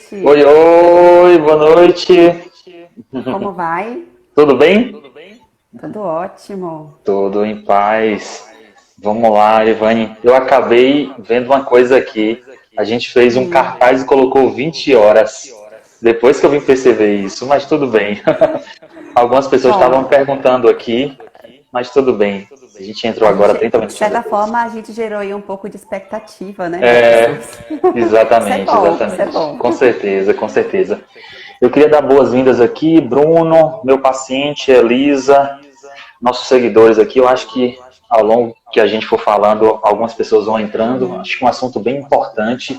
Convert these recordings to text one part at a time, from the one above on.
noite. Oi, oi, boa noite. Como vai? Tudo bem? Tudo ótimo. Tudo em paz. Vamos lá, Ivane. Eu acabei vendo uma coisa aqui. A gente fez um cartaz e colocou 20 horas. Depois que eu vim perceber isso, mas tudo bem. Algumas pessoas estavam Bom, perguntando aqui, mas tudo bem. A gente entrou a agora gente, 30 de minutinhos certa depois. forma, a gente gerou aí um pouco de expectativa, né, das É, pessoas. Isso é exatamente, bom, isso é exatamente. bom. Com certeza, com certeza. Eu queria dar boas-vindas aqui, Bruno, meu paciente, Elisa, nossos seguidores aqui. Eu acho que ao longo que a gente for falando, algumas pessoas vão entrando. Acho que é um assunto bem importante.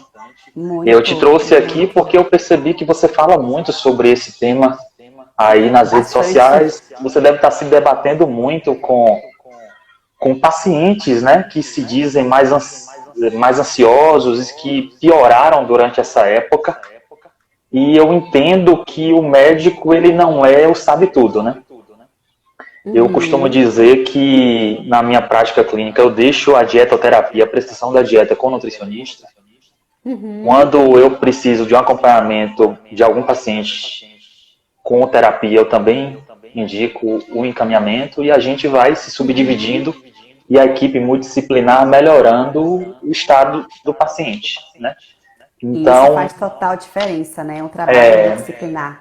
Eu te Muito, trouxe aqui muito. porque eu percebi que você fala muito sobre esse tema aí nas redes Bastante. sociais. Você deve estar se debatendo muito com pacientes, né, que se dizem mais ansiosos e que pioraram durante essa época. E eu entendo que o médico, ele não é o sabe tudo, né? Eu costumo Uhum. dizer que na minha prática clínica eu deixo a dietoterapia, a prescrição da dieta com o nutricionista. Uhum. Quando eu preciso de um acompanhamento de algum paciente com terapia, eu também indico o encaminhamento e a gente vai se Uhum. subdividindo e a equipe multidisciplinar melhorando o estado do paciente, né? E isso Então, faz total diferença, né? Um trabalho é, multidisciplinar.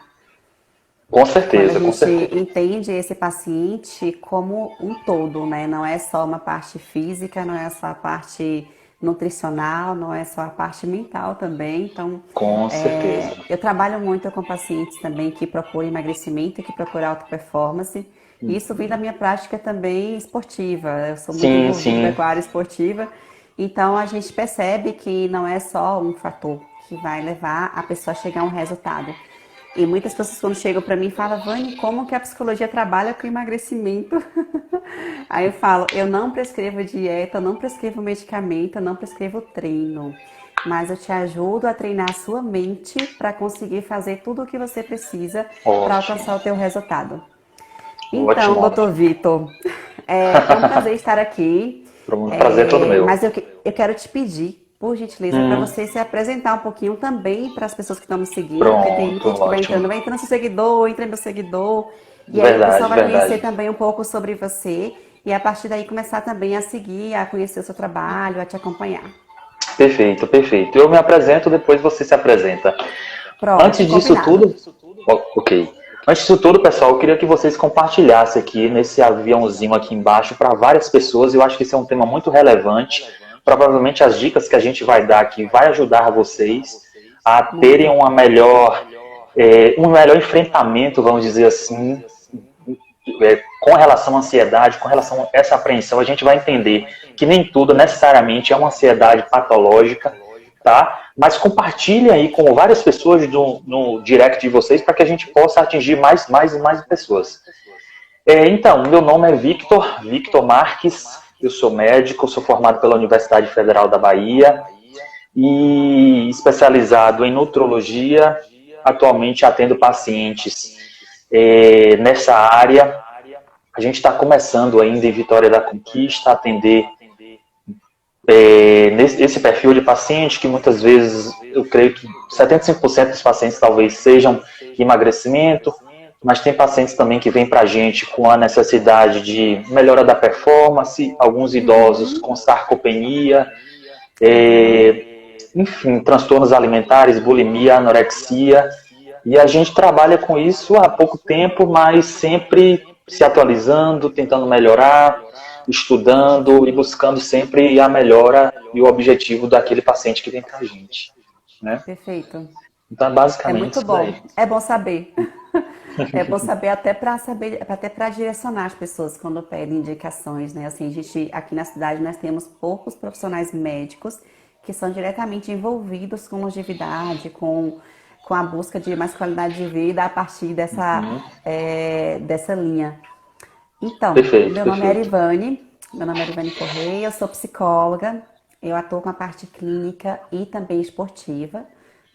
com Quando a certeza, com gente certeza. entende esse paciente como um todo, né? Não é só uma parte física, não é só a parte nutricional, não é só a parte mental também. Então, Com certeza. eu trabalho muito com pacientes também que procuram emagrecimento e que procuram alta performance. E isso vem da minha prática também esportiva. Eu sou muito Sim, envolvida sim. com a área esportiva. Então, a gente percebe que não é só um fator que vai levar a pessoa a chegar a um resultado. E muitas pessoas quando chegam para mim falam, Vani, como que a psicologia trabalha com emagrecimento? Aí eu falo, eu não prescrevo dieta, eu não prescrevo medicamento, eu não prescrevo treino. Mas eu te ajudo a treinar a sua mente para conseguir fazer tudo o que você precisa para Ótimo. alcançar o teu resultado. Então, Ótimo, doutor ótimo. Vitor, é um prazer estar aqui, Pronto, prazer é todo meu. mas eu quero te pedir, por gentileza, para Hum, você se apresentar um pouquinho também para as pessoas que estão me seguindo, porque tem muita pronto, gente que ótimo. vai entrando seu seguidor, entra meu seguidor, e aí o pessoal Verdade, vai conhecer verdade. também um pouco sobre você, e a partir daí começar também a seguir, a conhecer o seu trabalho, a te acompanhar. Perfeito, perfeito. Eu me apresento, depois você se apresenta. Pronto, Antes disso combinado. tudo, ok. Antes disso tudo, pessoal, eu queria que vocês compartilhassem aqui nesse aviãozinho aqui embaixo para várias pessoas. Eu acho que esse é um tema muito relevante. Provavelmente as dicas que a gente vai dar aqui vai ajudar vocês a terem Muito. uma um melhor enfrentamento, vamos dizer assim, com relação à ansiedade, com relação a essa apreensão. A gente vai entender que nem tudo necessariamente é uma ansiedade patológica, tá? Mas compartilhem aí com várias pessoas no direct de vocês para que a gente possa atingir mais e mais pessoas. Então, meu nome é Victor Marques, eu sou médico, sou formado pela Universidade Federal da Bahia e especializado em nutrologia. Atualmente atendo pacientes nessa área. A gente está começando ainda em Vitória da Conquista a atender esse perfil de paciente que muitas vezes eu creio que 75% dos pacientes talvez sejam emagrecimento, mas tem pacientes também que vêm para a gente com a necessidade de melhora da performance, alguns idosos com sarcopenia, Uhum. é, enfim, transtornos alimentares, bulimia, anorexia, e a gente trabalha com isso há pouco tempo, mas sempre se atualizando, tentando melhorar, estudando e buscando sempre a melhora e o objetivo daquele paciente que vem para a gente, né? Perfeito. Então, é É basicamente muito isso daí. bom. É bom saber. É bom saber até para direcionar as pessoas quando pedem indicações, né? Assim, a gente aqui na cidade nós temos poucos profissionais médicos que são diretamente envolvidos com longevidade, com a busca de mais qualidade de vida a partir Uhum. dessa linha. Então, Perfeito, perfeito. Meu nome é Arivane Correia, eu sou psicóloga, eu atuo com a parte clínica e também esportiva,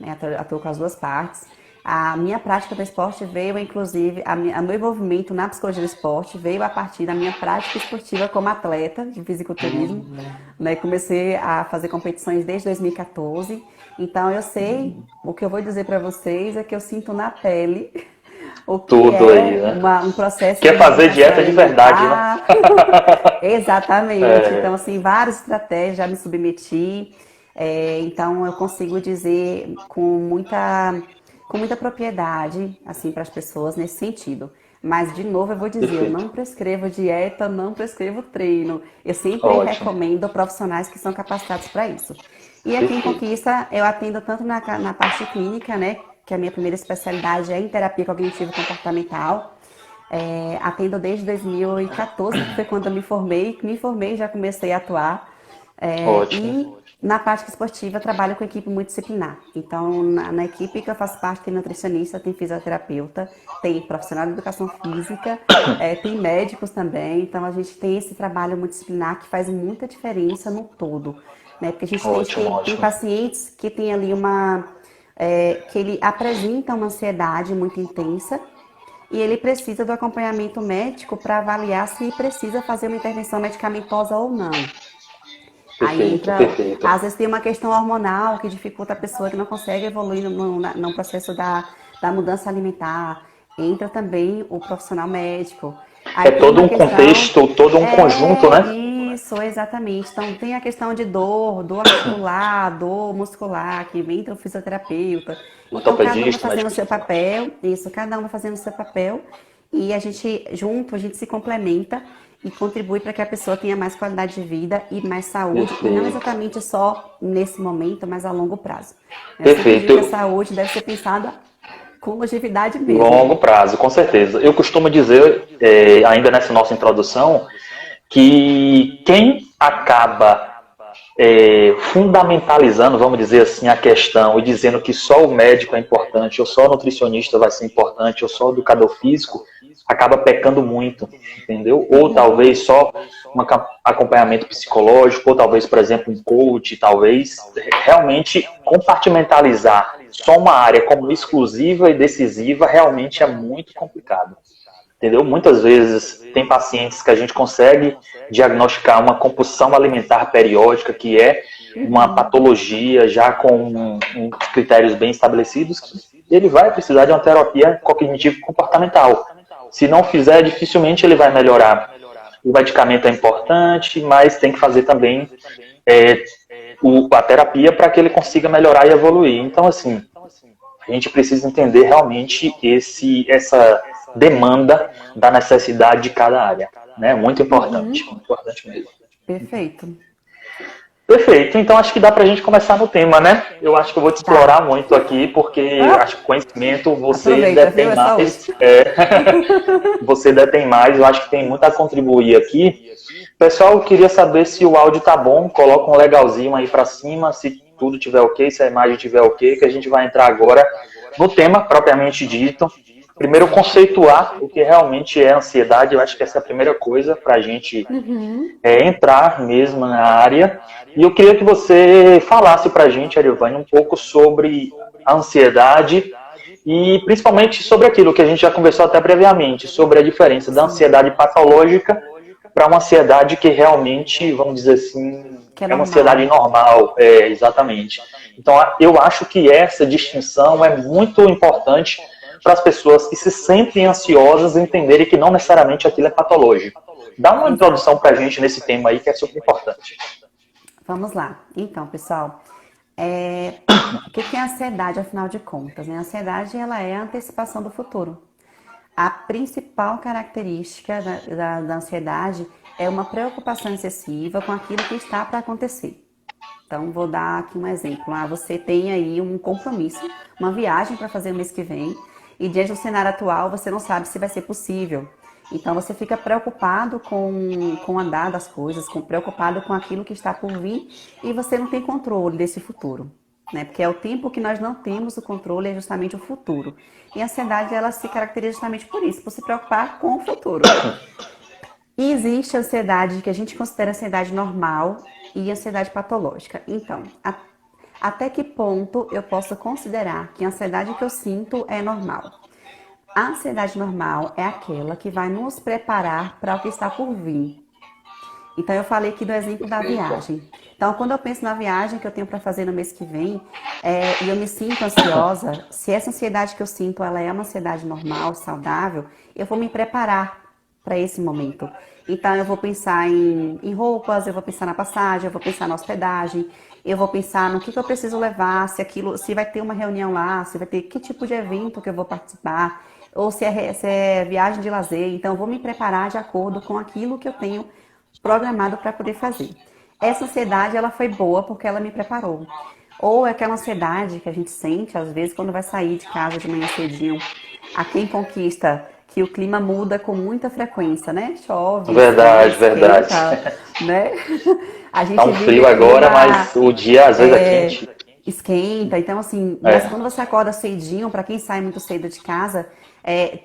né? Atuo com as duas partes. A minha prática do esporte veio, inclusive, o meu envolvimento na psicologia do esporte veio a partir da minha prática esportiva como atleta de fisiculturismo, né? Comecei a fazer competições desde 2014, então eu sei, o que eu vou dizer para vocês é que eu sinto na pele o que Tudo aí, é né? um processo de Quer fazer reeducação dieta de verdade, né? alimentar. Exatamente. Então, É, assim, várias estratégias já me submeti. Então, eu consigo dizer com muita propriedade, assim, para as pessoas nesse sentido. Mas, de novo, eu vou dizer, eu perfeito. não prescrevo dieta, não prescrevo treino. Eu sempre Ótimo. recomendo profissionais que são capacitados para isso. E aqui em Perfeito. Conquista, eu atendo tanto na parte clínica, né? Que a minha primeira especialidade é em terapia cognitivo-comportamental. Atendo desde 2014, que foi quando eu me formei. Me formei e já comecei a atuar. Ótimo. E na prática esportiva, eu trabalho com equipe multidisciplinar. Então, na equipe que eu faço parte, tem nutricionista, tem fisioterapeuta, tem profissional de educação física, tem médicos também. Então, a gente tem esse trabalho multidisciplinar que faz muita diferença no todo. Né? Porque a gente tem, Ótimo, tem ótimo. pacientes que tem ali que ele apresenta uma ansiedade muito intensa e ele precisa do acompanhamento médico para avaliar se precisa fazer uma intervenção medicamentosa ou não. Aí Perfeito, entra, perfeito. às vezes tem uma questão hormonal que dificulta a pessoa que não consegue evoluir no processo da mudança alimentar. Entra também o profissional médico. Aí É tem todo uma um questão, contexto, todo um conjunto, né? isso, exatamente. Então tem a questão de dor articular, dor muscular, que entra o fisioterapeuta. Então cada um vai Ortopedista, fazendo o médico seu esportivo. papel, isso, cada um vai fazendo o seu papel. E a gente, junto, a gente se complementa e contribui para que a pessoa tenha mais qualidade de vida e mais saúde, e não Perfeito. exatamente só nesse momento, mas a longo prazo. Eu sempre digo que a Perfeito. saúde deve ser pensada com longevidade mesmo. Longo prazo, com certeza. Eu costumo dizer, ainda nessa nossa introdução, que quem acaba fundamentalizando, vamos dizer assim, a questão e dizendo que só o médico é importante, ou só o nutricionista vai ser importante, ou só o educador físico, acaba pecando muito, entendeu? Ou talvez só um acompanhamento psicológico, ou talvez, por exemplo, um coach, talvez realmente compartimentalizar só uma área como exclusiva e decisiva realmente é muito complicado. Entendeu? Muitas vezes tem pacientes que a gente consegue diagnosticar uma compulsão alimentar periódica, que é uma patologia já com critérios bem estabelecidos, que ele vai precisar de uma terapia cognitivo-comportamental. Se não fizer, dificilmente ele vai melhorar. O medicamento é importante, mas tem que fazer também é, a terapia para que ele consiga melhorar e evoluir. Então, assim, a gente precisa entender realmente essa demanda da necessidade de cada área. Né? Muito importante mesmo. Perfeito. Perfeito, então acho que dá para a gente começar no tema, né? Eu acho que eu vou te explorar Tá. muito aqui, porque Ah, acho que conhecimento você aproveita, viu? detém É saúde. mais. Você detém mais, eu acho que tem muito a contribuir aqui. Pessoal, eu queria saber se o áudio tá bom, coloca um legalzinho aí para cima, se tudo tiver ok, se a imagem tiver ok, que a gente vai entrar agora no tema propriamente dito. Primeiro, Certo. conceituar o que realmente é ansiedade, eu acho que essa é a primeira coisa para a gente entrar mesmo na área. E eu queria que você falasse para a gente, Arivane, um pouco sobre a ansiedade e principalmente sobre aquilo que a gente já conversou até previamente, sobre a diferença da Sim. ansiedade patológica para uma ansiedade que realmente, vamos dizer assim, Que é é uma ansiedade normal. normal, exatamente. Então, eu acho que essa distinção é muito importante para as pessoas que se sentem ansiosas entenderem que não necessariamente aquilo é patológico. Dá uma introdução Exato. para a gente nesse tema aí que é super importante. Vamos lá. Então, pessoal, o que é a ansiedade, afinal de contas? Né? A ansiedade ela é a antecipação do futuro. A principal característica da ansiedade é uma preocupação excessiva com aquilo que está para acontecer. Então, vou dar aqui um exemplo. Você tem aí um compromisso, uma viagem para fazer o mês que vem, e diante do cenário atual, você não sabe se vai ser possível. Então, você fica preocupado com o andar das coisas, preocupado com aquilo que está por vir, e você não tem controle desse futuro. Né? Porque é o tempo que nós não temos o controle, é justamente o futuro. E a ansiedade, ela se caracteriza justamente por isso, por se preocupar com o futuro. E existe a ansiedade que a gente considera ansiedade normal e ansiedade patológica. Então, Até que ponto eu posso considerar que a ansiedade que eu sinto é normal? A ansiedade normal é aquela que vai nos preparar para o que está por vir. Então, eu falei aqui do exemplo da Perfeito. viagem. Então, quando eu penso na viagem que eu tenho para fazer no mês que vem, e eu me sinto ansiosa, se essa ansiedade que eu sinto, ela é uma ansiedade normal, saudável, eu vou me preparar para esse momento. Então, eu vou pensar em roupas, eu vou pensar na passagem, eu vou pensar na hospedagem, eu vou pensar no que eu preciso levar, se vai ter uma reunião lá, se vai ter que tipo de evento que eu vou participar, ou se é viagem de lazer. Então, eu vou me preparar de acordo com aquilo que eu tenho programado para poder fazer. Essa ansiedade, ela foi boa porque ela me preparou. Ou é aquela ansiedade que a gente sente, às vezes, quando vai sair de casa de manhã cedinho. A quem conquista que o clima muda com muita frequência, né? Chove, esfria, Verdade, verdade. esquenta, né? A Tá gente um vive frio o agora, clima mas o dia às vezes é quente. esquenta. Então, assim, mas É, quando você acorda cedinho, para quem sai muito cedo de casa,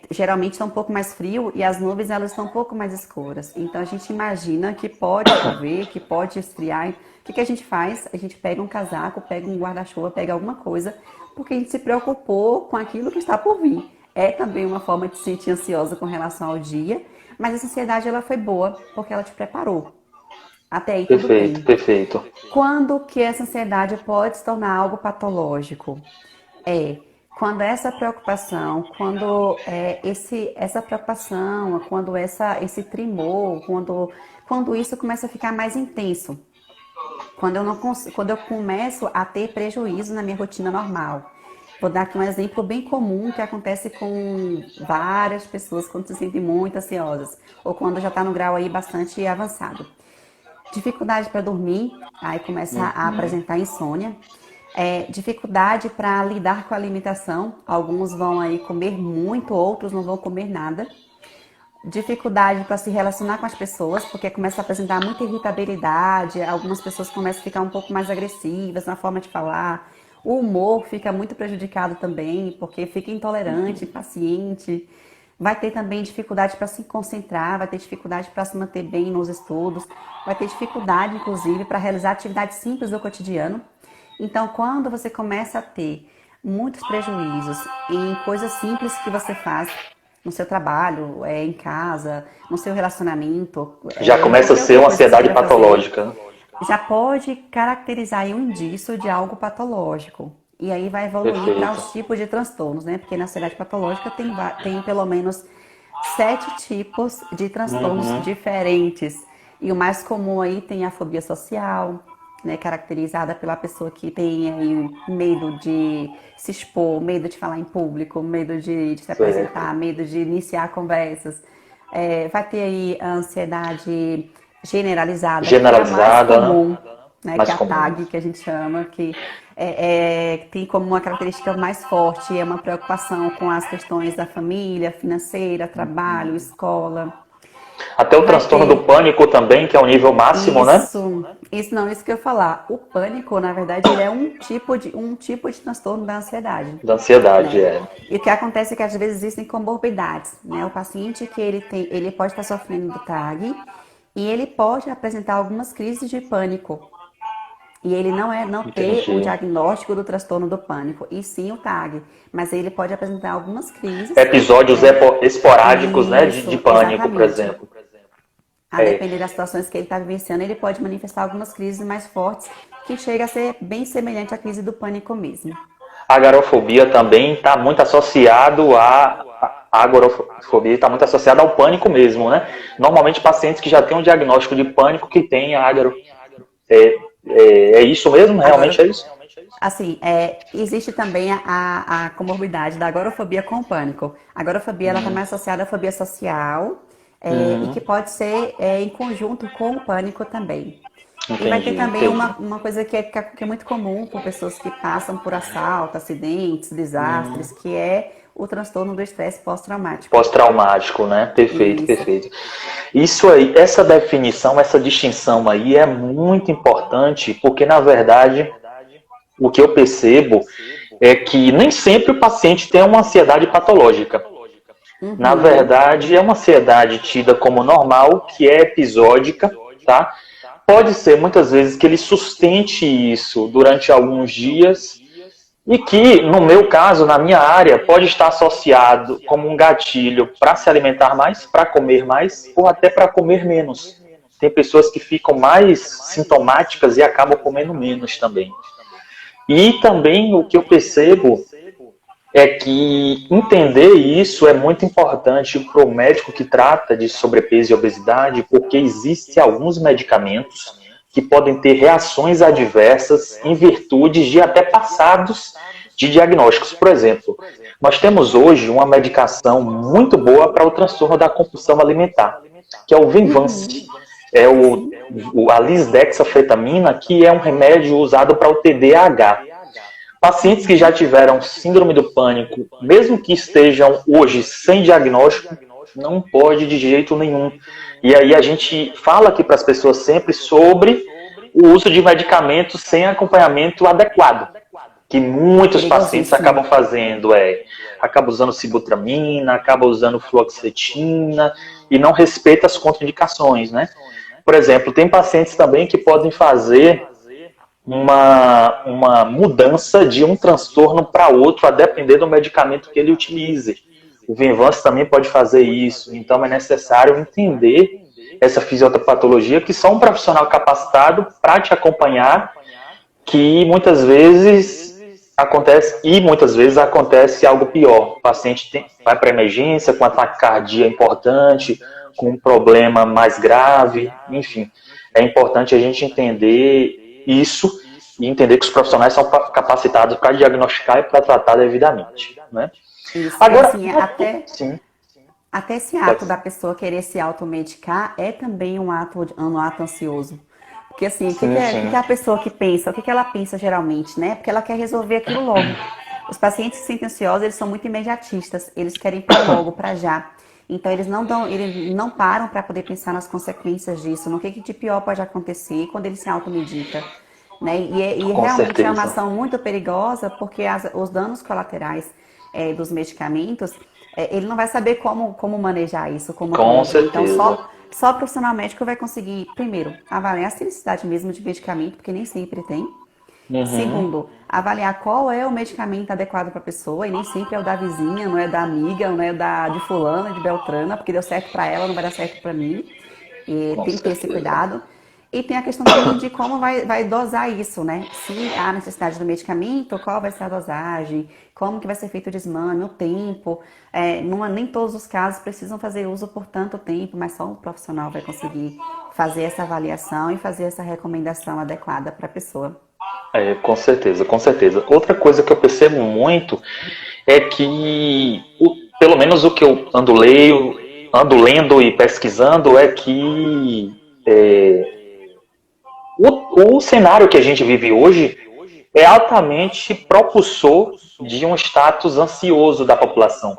geralmente está um pouco mais frio e as nuvens elas estão um pouco mais escuras. Então, a gente imagina que pode chover, que pode esfriar. O que a gente faz? A gente pega um casaco, pega um guarda-chuva, pega alguma coisa, porque a gente se preocupou com aquilo que está por vir. É também uma forma de se sentir ansiosa com relação ao dia, mas essa ansiedade ela foi boa, porque ela te preparou. Até aí tudo perfeito, bem. perfeito. Quando que essa ansiedade pode se tornar algo patológico? É quando essa preocupação, essa preocupação, quando esse tremor, quando isso começa a ficar mais intenso, quando eu começo a ter prejuízo na minha rotina normal. Vou dar aqui um exemplo bem comum que acontece com várias pessoas quando se sentem muito ansiosas ou quando já está no grau aí bastante avançado. Dificuldade para dormir, aí começa a Uhum. apresentar insônia. Dificuldade para lidar com a alimentação, alguns vão aí comer muito, outros não vão comer nada. Dificuldade para se relacionar com as pessoas, porque começa a apresentar muita irritabilidade, algumas pessoas começam a ficar um pouco mais agressivas na forma de falar. O humor fica muito prejudicado também, porque fica intolerante, impaciente. Vai ter também dificuldade para se concentrar, vai ter dificuldade para se manter bem nos estudos, vai ter dificuldade, inclusive, para realizar atividades simples do cotidiano. Então, quando você começa a ter muitos prejuízos em coisas simples que você faz no seu trabalho, em casa, no seu relacionamento, Já em começa a qualquer ser outra uma coisa que você ansiedade queira fazer, patológica, né? já pode caracterizar aí um indício de algo patológico. E aí vai evoluir para Perfeito. os tipos de transtornos, né? Porque na ansiedade patológica tem pelo menos 7 tipos de transtornos Uhum. diferentes. E o mais comum aí tem a fobia social, né? Caracterizada pela pessoa que tem aí medo de se expor, medo de falar em público, medo de se Certo. apresentar, medo de iniciar conversas. Vai ter aí a ansiedade generalizada, que é a mais Generalizada, né? comum, né, que Mais é a comum. TAG, que a gente chama, que tem como uma característica mais forte, é uma preocupação com as questões da família, financeira, trabalho, escola. Até o Vai transtorno do ter pânico também, que é o nível máximo, né? isso que eu ia falar. O pânico, na verdade, ele é um tipo de transtorno da ansiedade, Da ansiedade, né? é. E o que acontece é que às vezes existem comorbidades, né? O paciente que ele pode estar sofrendo do TAG e ele pode apresentar algumas crises de pânico. E ele não ter o Entendi. diagnóstico do transtorno do pânico, e sim o TAG. Mas ele pode apresentar algumas crises, Episódios né? esporádicos, né? De Isso, pânico, por exatamente. exemplo. A É. depender das situações que ele está vivenciando, ele pode manifestar algumas crises mais fortes, que chega a ser bem semelhante à crise do pânico mesmo. A agorafobia também está muito associado a agorafobia está muito associada ao pânico mesmo, né? Normalmente pacientes que já têm um diagnóstico de pânico que têm a agoro. É, é isso mesmo? Agora, Realmente é isso? assim, existe também a comorbidade da agorafobia com o pânico. A agorafobia ela está Hum, mais associada à fobia social, e que uhum, pode ser em conjunto com o pânico também. E vai ter entendi, também entendi. uma coisa que é muito comum com pessoas que passam por assalto, acidentes, desastres, que é o transtorno do estresse pós-traumático. Pós-traumático, né? Perfeito, Isso. perfeito. Isso aí, essa definição, essa distinção aí é muito importante, porque na verdade o que eu percebo é que nem sempre o paciente tem uma ansiedade patológica. Na Uhum. verdade, é uma ansiedade tida como normal, que é episódica, tá? pode ser, muitas vezes, que ele sustente isso durante alguns dias e que, no meu caso, na minha área, pode estar associado como um gatilho para se alimentar mais, para comer mais, ou até para comer menos. Tem pessoas que ficam mais sintomáticas e acabam comendo menos também. E também o que eu percebo é que entender isso é muito importante para o médico que trata de sobrepeso e obesidade, porque existem alguns medicamentos que podem ter reações adversas em virtude de até passados de diagnósticos. Por exemplo, nós temos hoje uma medicação muito boa para o transtorno da compulsão alimentar, que é o Venvance. É a lisdexafetamina, que é um remédio usado para o TDAH. Pacientes que já tiveram síndrome do pânico, mesmo que estejam hoje sem diagnóstico, não pode de jeito nenhum. E aí a gente fala aqui para as pessoas sempre sobre o uso de medicamentos sem acompanhamento adequado, que muitos pacientes acabam fazendo, acabam usando sibutramina, acabam usando fluoxetina e não respeita as contraindicações, né? Por exemplo, tem pacientes também que podem fazer uma mudança de um transtorno para outro, a depender do medicamento que ele utilize. O Venvance também pode fazer isso, então é necessário entender essa fisiopatologia, que só um profissional capacitado para te acompanhar, que muitas vezes acontece algo pior. O paciente vai para emergência com ataque cardíaco importante, com um problema mais grave, enfim. É importante a gente entender isso e entender que os profissionais são capacitados para diagnosticar e para tratar devidamente, né? Isso. Agora, assim, até esse ato da pessoa querer se automedicar é também um ato ansioso. Porque assim, o que a pessoa que pensa, o que ela pensa geralmente, né? Porque ela quer resolver aquilo logo. Os pacientes que se sentem ansiosos, eles são muito imediatistas, eles querem para logo, para já. Então eles não param para poder pensar nas consequências disso, no que de pior pode acontecer quando ele se automedica. Né? E realmente é uma ação muito perigosa, porque os danos colaterais dos medicamentos, ele não vai saber como manejar isso. Com certeza. Então só o profissional médico vai conseguir, primeiro, avaliar a necessidade mesmo de medicamento, porque nem sempre tem. Segundo, avaliar qual é o medicamento adequado para a pessoa, e nem sempre é o da vizinha, não é da amiga, não é de fulana, de beltrana, porque deu certo para ela, não vai dar certo para mim. E tem que ter esse cuidado. E tem a questão também de como vai dosar isso, né? Se há necessidade do medicamento, qual vai ser a dosagem, como que vai ser feito o desmame, o tempo. Nem todos os casos precisam fazer uso por tanto tempo, mas só o profissional vai conseguir fazer essa avaliação e fazer essa recomendação adequada para a pessoa. Com certeza, com certeza. Outra coisa que eu percebo muito é que, pelo menos o que eu ando lendo e pesquisando, é que o cenário que a gente vive hoje é altamente propulsor de um status ansioso da população.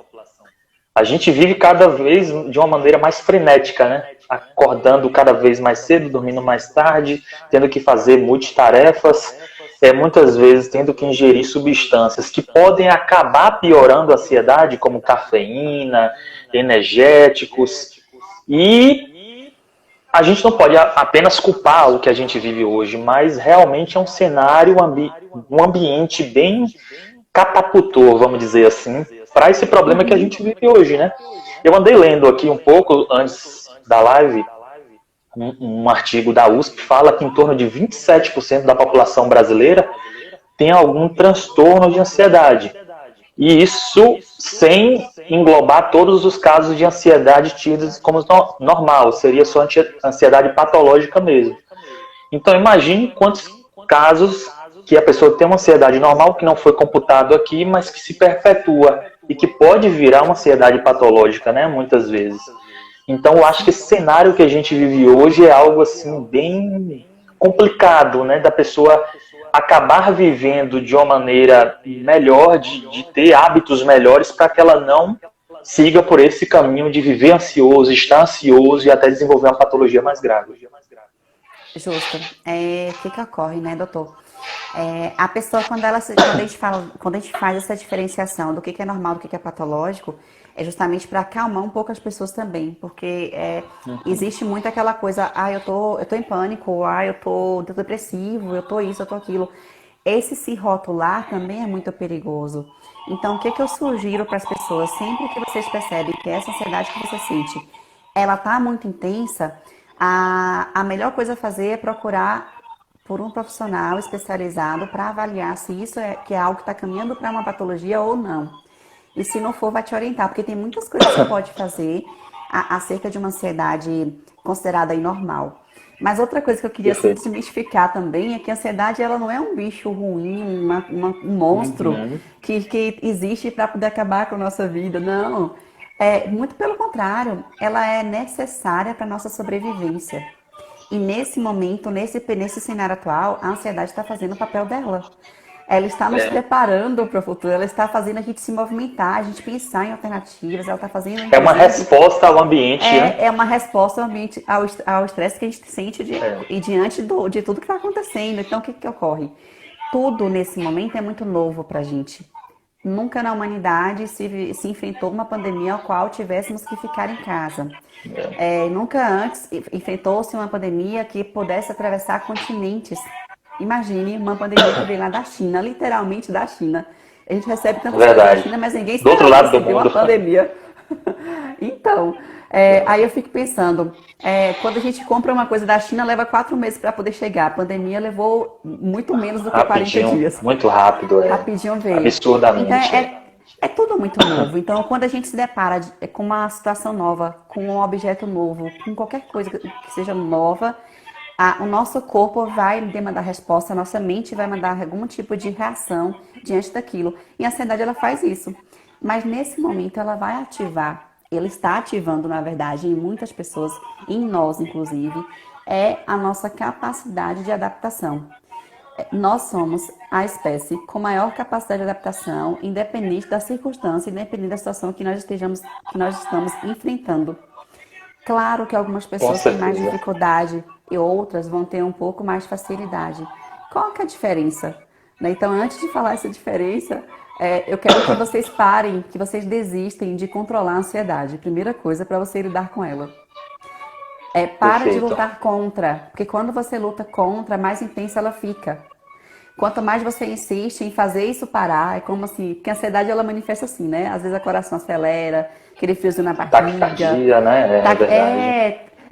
A gente vive cada vez de uma maneira mais frenética, né? Acordando cada vez mais cedo, dormindo mais tarde, tendo que fazer multitarefas, muitas vezes tendo que ingerir substâncias que podem acabar piorando a ansiedade, como cafeína, energéticos. E a gente não pode apenas culpar o que a gente vive hoje, mas realmente é um cenário, um ambiente bem catapultor, vamos dizer assim, para esse problema que a gente vive hoje, né? Eu andei lendo aqui um pouco, antes da live, um artigo da USP fala que em torno de 27% da população brasileira tem algum transtorno de ansiedade. E isso sem englobar todos os casos de ansiedade tidos como normal, seria só ansiedade patológica mesmo. Então imagine quantos casos que a pessoa tem uma ansiedade normal, que não foi computado aqui, mas que se perpetua e que pode virar uma ansiedade patológica, né, muitas vezes. Então eu acho que esse cenário que a gente vive hoje é algo assim bem complicado, né, da pessoa acabar vivendo de uma maneira melhor, de ter hábitos melhores para que ela não siga por esse caminho de viver ansioso, estar ansioso e até desenvolver uma patologia mais grave. Justo. O que ocorre, né, doutor? A pessoa, quando a gente faz essa diferenciação do que é normal, do que é patológico, é justamente para acalmar um pouco as pessoas também, porque existe muito aquela coisa, eu tô em pânico, eu tô depressivo, eu tô isso, eu tô aquilo. Esse se rotular também é muito perigoso. Então, o que eu sugiro para as pessoas, sempre que vocês percebem que essa ansiedade que você sente, ela tá muito intensa, a melhor coisa a fazer é procurar por um profissional especializado para avaliar se isso que é algo que está caminhando para uma patologia ou não. E se não for, vai te orientar, porque tem muitas coisas que você pode fazer acerca de uma ansiedade considerada anormal. Mas outra coisa que eu queria assim, Perfeito. desmistificar também é que a ansiedade ela não é um bicho ruim, um monstro Uhum. que existe para poder acabar com a nossa vida. Não. Muito pelo contrário, ela é necessária para a nossa sobrevivência. E nesse momento, nesse cenário atual, a ansiedade está fazendo o papel dela. Ela está nos É. preparando para o futuro, ela está fazendo a gente se movimentar, a gente pensar em alternativas, ela está fazendo, É uma inclusive, resposta ao ambiente, né? é uma resposta ao ambiente, ao estresse que a gente sente É. e diante de tudo que está acontecendo. Então, o que ocorre? Tudo nesse momento é muito novo para a gente. Nunca na humanidade se enfrentou uma pandemia ao qual tivéssemos que ficar em casa. Nunca antes enfrentou-se uma pandemia que pudesse atravessar continentes. Imagine uma pandemia que veio lá da China, literalmente da China. A gente recebe tantas coisas da Verdade. China, mas ninguém Do outro esperava lado do receber uma mundo. pandemia. Então, aí eu fico pensando, quando a gente compra uma coisa da China, leva 4 meses para poder chegar. A pandemia levou muito menos do que 40 Rapidinho, dias. muito rápido, Rapidinho veio. Então, absurdamente. é tudo muito novo. Então, quando a gente se depara com uma situação nova, com um objeto novo, com qualquer coisa que seja nova, o nosso corpo vai demandar resposta, a nossa mente vai mandar algum tipo de reação diante daquilo. E a ansiedade, ela faz isso. Mas nesse momento, ela vai ativar, ela está ativando, na verdade, em muitas pessoas, em nós, inclusive, é a nossa capacidade de adaptação. Nós somos a espécie com maior capacidade de adaptação, independente da circunstância, independente da situação que nós estamos enfrentando. Claro que algumas Com pessoas têm mais certeza. dificuldade e outras vão ter um pouco mais de facilidade. Qual que é a diferença? Né? Então, antes de falar essa diferença, eu quero que vocês parem, que vocês desistem de controlar a ansiedade. Primeira coisa, para você lidar com ela. Para de Perfeito. lutar contra, porque quando você luta contra, mais intensa ela fica. Quanto mais você insiste em fazer isso parar, é como assim, porque a ansiedade ela manifesta assim, né? Às vezes o coração acelera, aquele friozinho na barriga, Taquicardia, né? É verdade.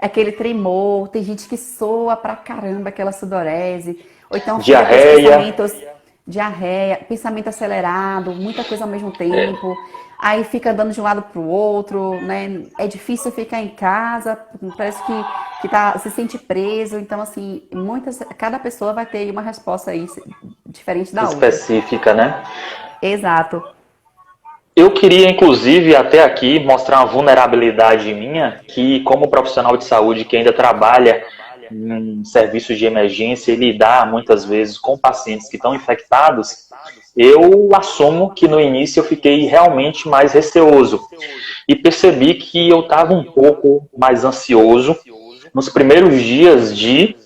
aquele tremor, tem gente que soa pra caramba aquela sudorese, ou então fica aqueles Diarreia. pensamentos, diarreia, pensamento acelerado, muita coisa ao mesmo tempo, aí fica andando de um lado pro outro, né? É difícil ficar em casa, parece que se sente preso, então assim, cada pessoa vai ter uma resposta aí diferente da outra. Específica, né? Exato. Eu queria, inclusive, até aqui, mostrar uma vulnerabilidade minha, que como profissional de saúde que ainda trabalha em serviços de emergência e lidar muitas vezes com pacientes que estão infectados, eu assumo que no início eu fiquei realmente mais receoso e percebi que eu estava um pouco mais ansioso nos primeiros dias de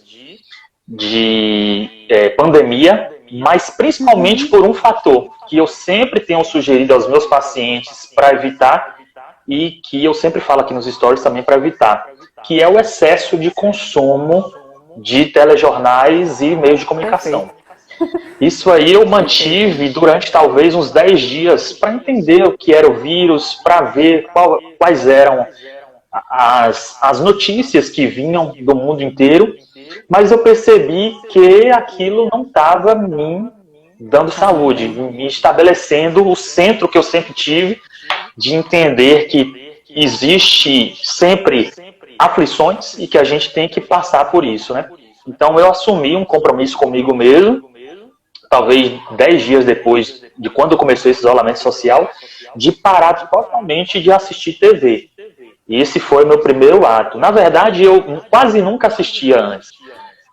pandemia, mas principalmente por um fator que eu sempre tenho sugerido aos meus pacientes para evitar e que eu sempre falo aqui nos stories também para evitar, que é o excesso de consumo de telejornais e meios de comunicação. Perfeito. Isso aí eu Perfeito. mantive durante talvez uns 10 dias para entender o que era o vírus, para ver quais eram as notícias que vinham do mundo inteiro, mas eu percebi que aquilo não estava me dando Fazendo saúde, bem. me estabelecendo o centro que eu sempre tive de entender que existe sempre aflições e que a gente tem que passar por isso, né? Então eu assumi um compromisso comigo mesmo, talvez 10 dias depois de quando começou esse isolamento social, de parar totalmente de assistir TV. E esse foi o meu primeiro ato. Na verdade, eu quase nunca assistia antes.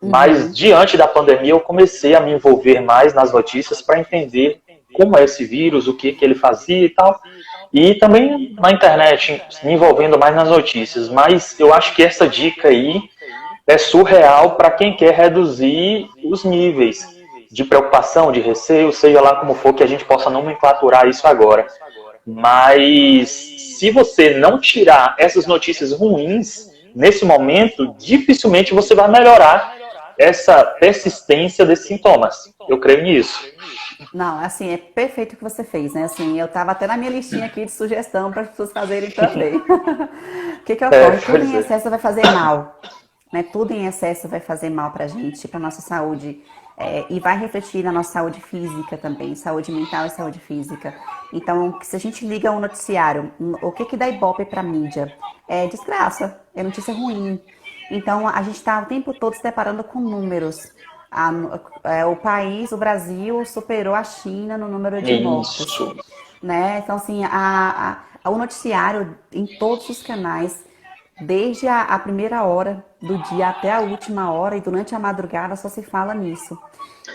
Mas, diante da pandemia, eu comecei a me envolver mais nas notícias para entender como é esse vírus, o que ele fazia e tal. E também na internet, me envolvendo mais nas notícias. Mas eu acho que essa dica aí é surreal para quem quer reduzir os níveis. de preocupação, de receio, seja lá como for que a gente possa nomenclaturar isso agora. Mas se você não tirar essas notícias ruins, nesse momento, dificilmente você vai melhorar essa persistência desses sintomas. Eu creio nisso. Não, assim, é perfeito o que você fez, né? Assim, eu tava até na minha listinha aqui de sugestão para as pessoas fazerem também. O que ocorre? Tudo em excesso vai fazer mal, né? Tudo em excesso vai fazer mal pra gente, pra nossa saúde. E vai refletir na nossa saúde física também, saúde mental e saúde física. Então, se a gente liga um noticiário, o que dá ibope pra mídia? É desgraça, é notícia ruim. Então, a gente está o tempo todo se deparando com números. O país, o Brasil, superou a China no número de mortes, Isso. né? Então, assim, o noticiário em todos os canais, desde a primeira hora do dia até a última hora e durante a madrugada, só se fala nisso.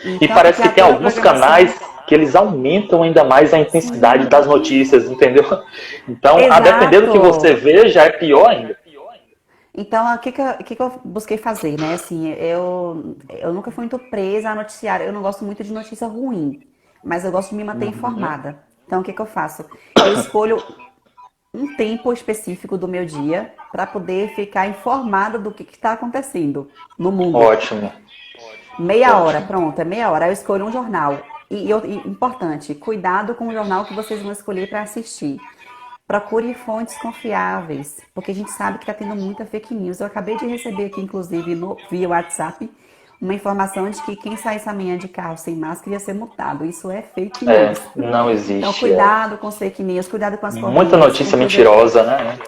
E Então, parece porque que tem toda a alguns programação... canais que eles aumentam ainda mais a intensidade das Sim, notícias, entendeu? Então, a depender do que você exato. vê, já é pior ainda. Então, o que eu busquei fazer, né? Assim, eu nunca fui muito presa a noticiário. Eu não gosto muito de notícia ruim, mas eu gosto de me manter Uhum. informada. Então, o que eu faço? Eu escolho um tempo específico do meu dia para poder ficar informada do que está acontecendo no mundo. Ótimo, Meia hora, ótimo. pronto, é meia hora. Aí eu escolho um jornal. E importante, cuidado com o jornal que vocês vão escolher para assistir. Procure fontes confiáveis, porque a gente sabe que está tendo muita fake news. Eu acabei de receber aqui, inclusive, via WhatsApp, uma informação de que quem saísse amanhã de carro sem máscara ia ser multado. Isso é fake news. Não Então, existe. cuidado com as fake news, cuidado com as Muita correntes, com notícia coisas. mentirosa, né?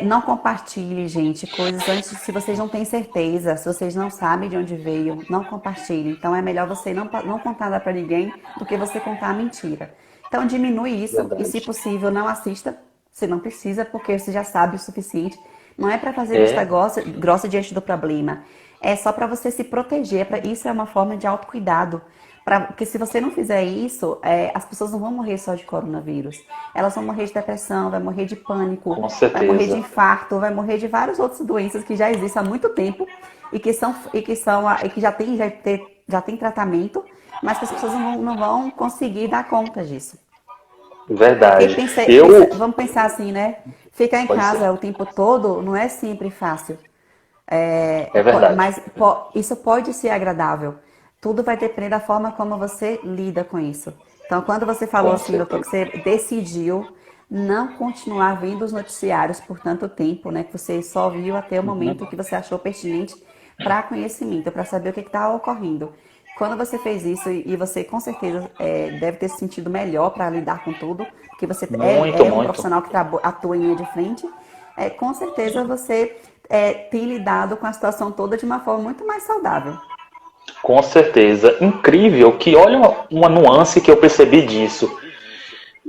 Não compartilhe, gente, coisas antes, se vocês não têm certeza, se vocês não sabem de onde veio, não compartilhe. Então é melhor você não contar nada para ninguém do que você contar a mentira. Então diminui isso e, se Verdade. possível, não assista. Você não precisa, porque você já sabe o suficiente. Não é para fazer vista É, grossa diante do problema. É só para você se proteger. Isso é uma forma de autocuidado. Porque se você não fizer isso, as pessoas não vão morrer só de coronavírus. Elas vão morrer de depressão, vai morrer de pânico, com vai morrer de certeza. infarto, vai morrer de várias outras doenças que já existem há muito tempo e que já tem tratamento, mas que as pessoas não vão conseguir dar conta disso. Porque Verdade. Eu. vamos pensar assim, né? Ficar em Pode ser. casa o tempo todo não é sempre fácil. É verdade. Mas isso pode ser agradável. Tudo vai depender da forma como você lida com isso. Então, quando você falou Com assim, doutor, que certeza. você decidiu não continuar vendo os noticiários por tanto tempo, né? Que você só viu até o momento que você achou pertinente para conhecimento, para saber o que está ocorrendo. Quando você fez isso, e você com certeza deve ter se sentido melhor para lidar com tudo, porque você Muito, é um muito. profissional que atua em linha de frente, com certeza você tem lidado com a situação toda de uma forma muito mais saudável. Com certeza. Incrível que, olha uma nuance que eu percebi disso.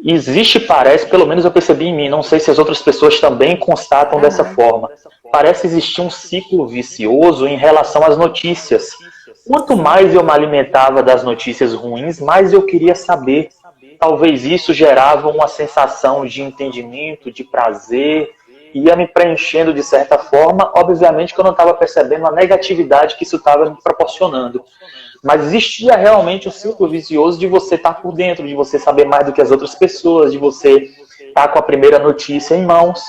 Existe, parece, pelo menos eu percebi em mim, não sei se as outras pessoas também constatam dessa Aham. forma. Parece existir um ciclo vicioso em relação às notícias. Quanto mais eu Sim. me alimentava das notícias ruins, mais eu queria saber. Talvez isso gerava uma sensação de entendimento, de prazer, ia me preenchendo de certa forma. Obviamente que eu não estava percebendo a negatividade que isso estava me proporcionando. Mas existia realmente um círculo vicioso de você estar por dentro, de você saber mais do que as outras pessoas, de você estar com a primeira notícia em mãos.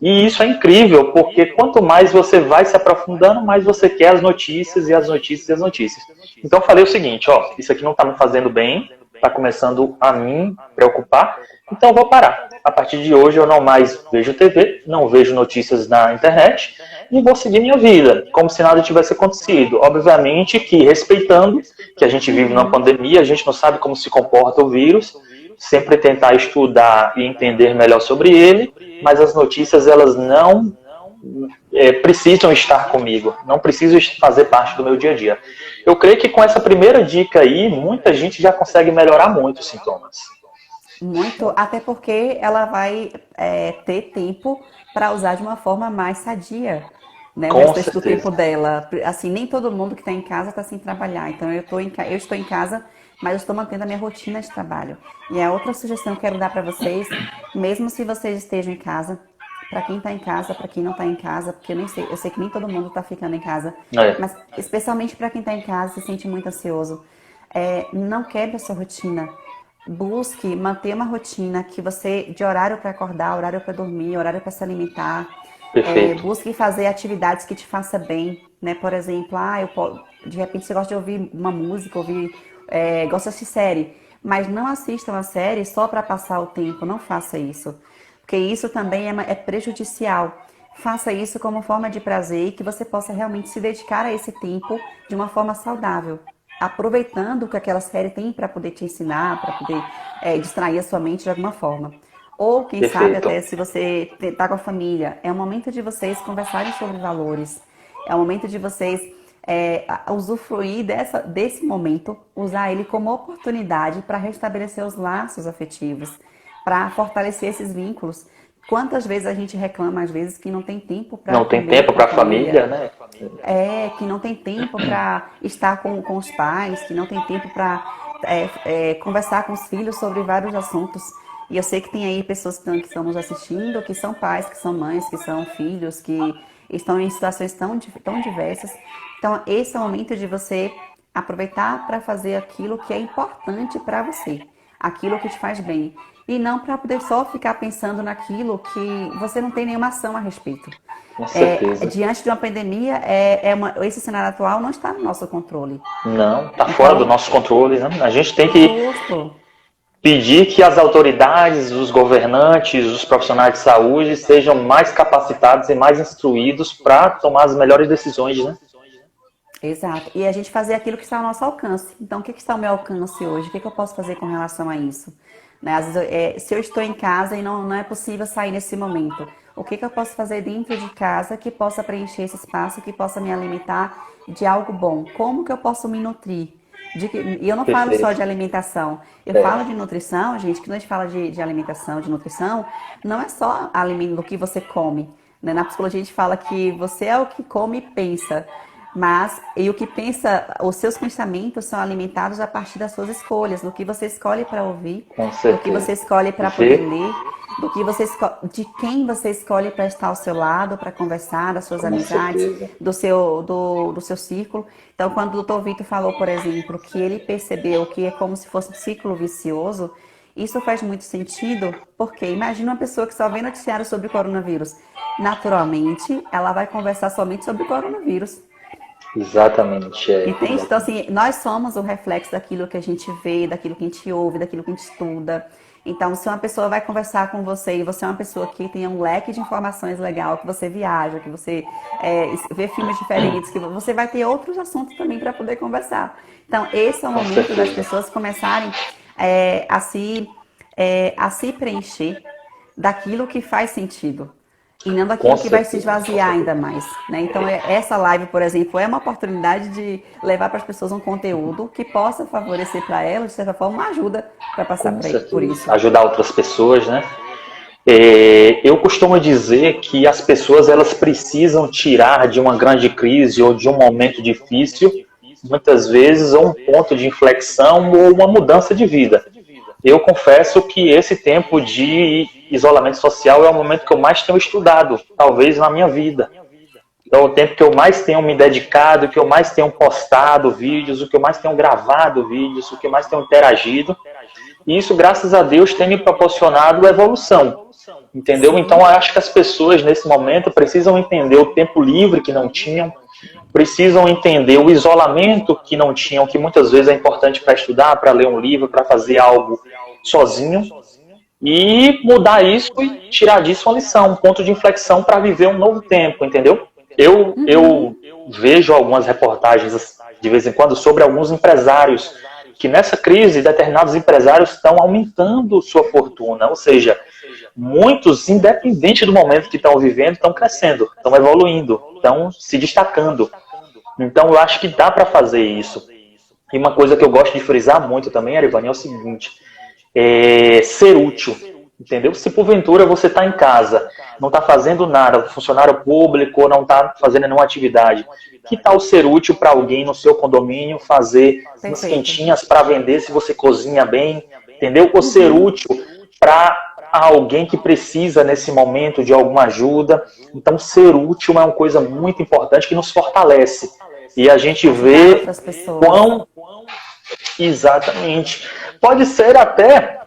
E isso é incrível, porque quanto mais você vai se aprofundando, mais você quer as notícias e as notícias e as notícias. Então eu falei o seguinte, ó, isso aqui não está me fazendo bem, está começando a me preocupar, então eu vou parar. A partir de hoje eu não mais vejo TV, não vejo notícias na internet e vou seguir minha vida, como se nada tivesse acontecido. Obviamente que respeitando que a gente vive numa Uhum. pandemia, a gente não sabe como se comporta o vírus, sempre tentar estudar e entender melhor sobre ele, mas as notícias elas não precisam estar comigo, não precisam fazer parte do meu dia a dia. Eu creio que com essa primeira dica aí, muita gente já consegue melhorar muito os sintomas. Muito, até porque ela vai ter tempo para usar de uma forma mais sadia, né, o Com restante do tempo certeza. dela. Assim, nem todo mundo que está em casa está sem trabalhar. Então, eu estou em casa, mas eu estou mantendo a minha rotina de trabalho. E a outra sugestão que eu quero dar para vocês, mesmo se vocês estejam em casa, para quem está em casa, para quem não está em casa, porque eu sei que nem todo mundo está ficando em casa, É. mas especialmente para quem está em casa se sente muito ansioso. Não quebre a sua rotina. Busque manter uma rotina que você, de horário para acordar, horário para dormir, horário para se alimentar. Perfeito. Busque fazer atividades que te façam bem, né? Por exemplo, de repente você gosta de ouvir uma música, gosta de assistir série, mas não assista uma série só para passar o tempo, não faça isso, porque isso também é prejudicial. Faça isso como forma de prazer e que você possa realmente se dedicar a esse tempo de uma forma saudável, aproveitando o que aquela série tem para poder te ensinar, para poder distrair a sua mente de alguma forma. Ou, quem sabe, Perfeito. até se você está com a família, é o momento de vocês conversarem sobre valores. É o momento de vocês usufruir desse momento, usar ele como oportunidade para restabelecer os laços afetivos, para fortalecer esses vínculos. Quantas vezes a gente reclama, às vezes, que não tem tempo para Não tem comer tempo com a para a família, família, né? que não tem tempo para estar com os pais, que não tem tempo para conversar com os filhos sobre vários assuntos. E eu sei que tem aí pessoas que estão nos assistindo, que são pais, que são mães, que são filhos, que estão em situações tão diversas. Então, esse é o momento de você aproveitar para fazer aquilo que é importante para você, aquilo que te faz bem. E não para poder só ficar pensando naquilo que você não tem nenhuma ação a respeito. Com certeza. Diante de uma pandemia, esse cenário atual não está no nosso controle. Não, está fora do Então, nosso controle, né? A gente tem que justo. pedir que as autoridades, os governantes, os profissionais de saúde sejam mais capacitados e mais instruídos para tomar as melhores decisões, né? Exato. E a gente fazer aquilo que está ao nosso alcance. Então, o que está ao meu alcance hoje? O que eu posso fazer com relação a isso? Né? Às vezes, se eu estou em casa e não é possível sair nesse momento, o que eu posso fazer dentro de casa que possa preencher esse espaço, que possa me alimentar de algo bom? Como que eu posso me nutrir? E eu não falo só de Perfeito. alimentação, eu É, falo de nutrição, gente, que quando a gente fala de alimentação, de nutrição, não é só alimento do que você come. Né? Na psicologia a gente fala que você é o que come e pensa. E o que pensa, os seus pensamentos são alimentados a partir das suas escolhas, do que você escolhe para ouvir, com do que você certeza. escolhe para poder Vê, ler, de quem você escolhe para estar ao seu lado, para conversar, das suas com amizades, certeza. do seu círculo. Então, quando o doutor Vitor falou, por exemplo, que ele percebeu que é como se fosse um ciclo vicioso, isso faz muito sentido, porque imagina uma pessoa que só vê noticiário sobre o coronavírus. Naturalmente, ela vai conversar somente sobre o coronavírus. Exatamente, Entende? Então, exatamente. assim, nós somos o reflexo daquilo que a gente vê, daquilo que a gente ouve, daquilo que a gente estuda. Então, se uma pessoa vai conversar com você e você é uma pessoa que tem um leque de informações legal, que você viaja, que você vê filmes diferentes, que você vai ter outros assuntos também para poder conversar. Então, esse é o Com momento das certeza. pessoas começarem a se preencher daquilo que faz sentido. E não Com daquilo que vai se certeza. Com esvaziar certeza. ainda mais, né? Então, essa live, por exemplo, é uma oportunidade de levar para as pessoas um conteúdo que possa favorecer para elas, de certa forma, uma ajuda para passar Com por certeza. isso. Ajudar outras pessoas, né? Eu costumo dizer que as pessoas elas precisam tirar de uma grande crise ou de um momento difícil, muitas vezes, um ponto de inflexão ou uma mudança de vida. Eu confesso que esse tempo de isolamento social é o momento que eu mais tenho estudado, talvez na minha vida. É o tempo que eu mais tenho me dedicado, que eu mais tenho postado vídeos, o que eu mais tenho gravado vídeos, o que eu mais tenho interagido. E isso, graças a Deus, tem me proporcionado evolução. Entendeu? Então, eu Sim, acho que as pessoas, nesse momento, precisam entender o tempo livre que não tinham, precisam entender o isolamento que não tinham, que muitas vezes é importante para estudar, para ler um livro, para fazer algo sozinho, e mudar isso e tirar disso uma lição, um ponto de inflexão para viver um novo tempo, entendeu? Eu vejo algumas reportagens de vez em quando sobre alguns empresários que nessa crise determinados empresários estão aumentando sua fortuna, ou seja, muitos, independente do momento que estão vivendo, estão crescendo, estão evoluindo, estão se destacando. Então eu acho que dá para fazer isso. E uma coisa que eu gosto de frisar muito também, Arivane, é o seguinte: ser útil, entendeu? Se porventura você está em casa, não está fazendo nada, funcionário público, não está fazendo nenhuma atividade, que tal ser útil para alguém no seu condomínio, fazer umas perfeito. quentinhas para vender se você cozinha bem, entendeu? Ou ser útil para alguém que precisa nesse momento de alguma ajuda. Então, ser útil é uma coisa muito importante que nos fortalece. E a gente Ajudar vê outras pessoas. quão Exatamente. Pode ser até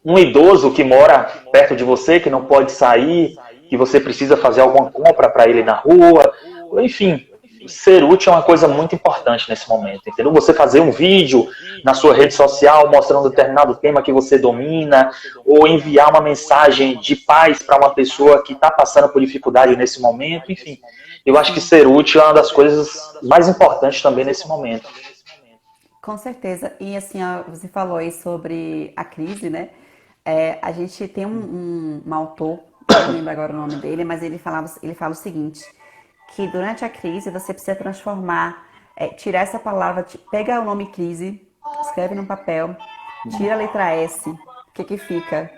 um idoso que mora perto de você, que não pode sair, que você precisa fazer alguma compra para ele na rua. Enfim, ser útil é uma coisa muito importante nesse momento, entendeu? Você fazer um vídeo na sua rede social mostrando um determinado tema que você domina, ou enviar uma mensagem de paz para uma pessoa que está passando por dificuldade nesse momento, enfim. Eu acho que Sim, ser útil é uma das coisas mais importantes também nesse momento. com certeza. E assim, ó, você falou aí sobre a crise, né? A gente tem um autor, eu não lembro agora o nome dele, mas ele fala o seguinte, que durante a crise você precisa transformar, tirar essa palavra, pega o nome crise, escreve num papel, tira a letra S, o que que fica?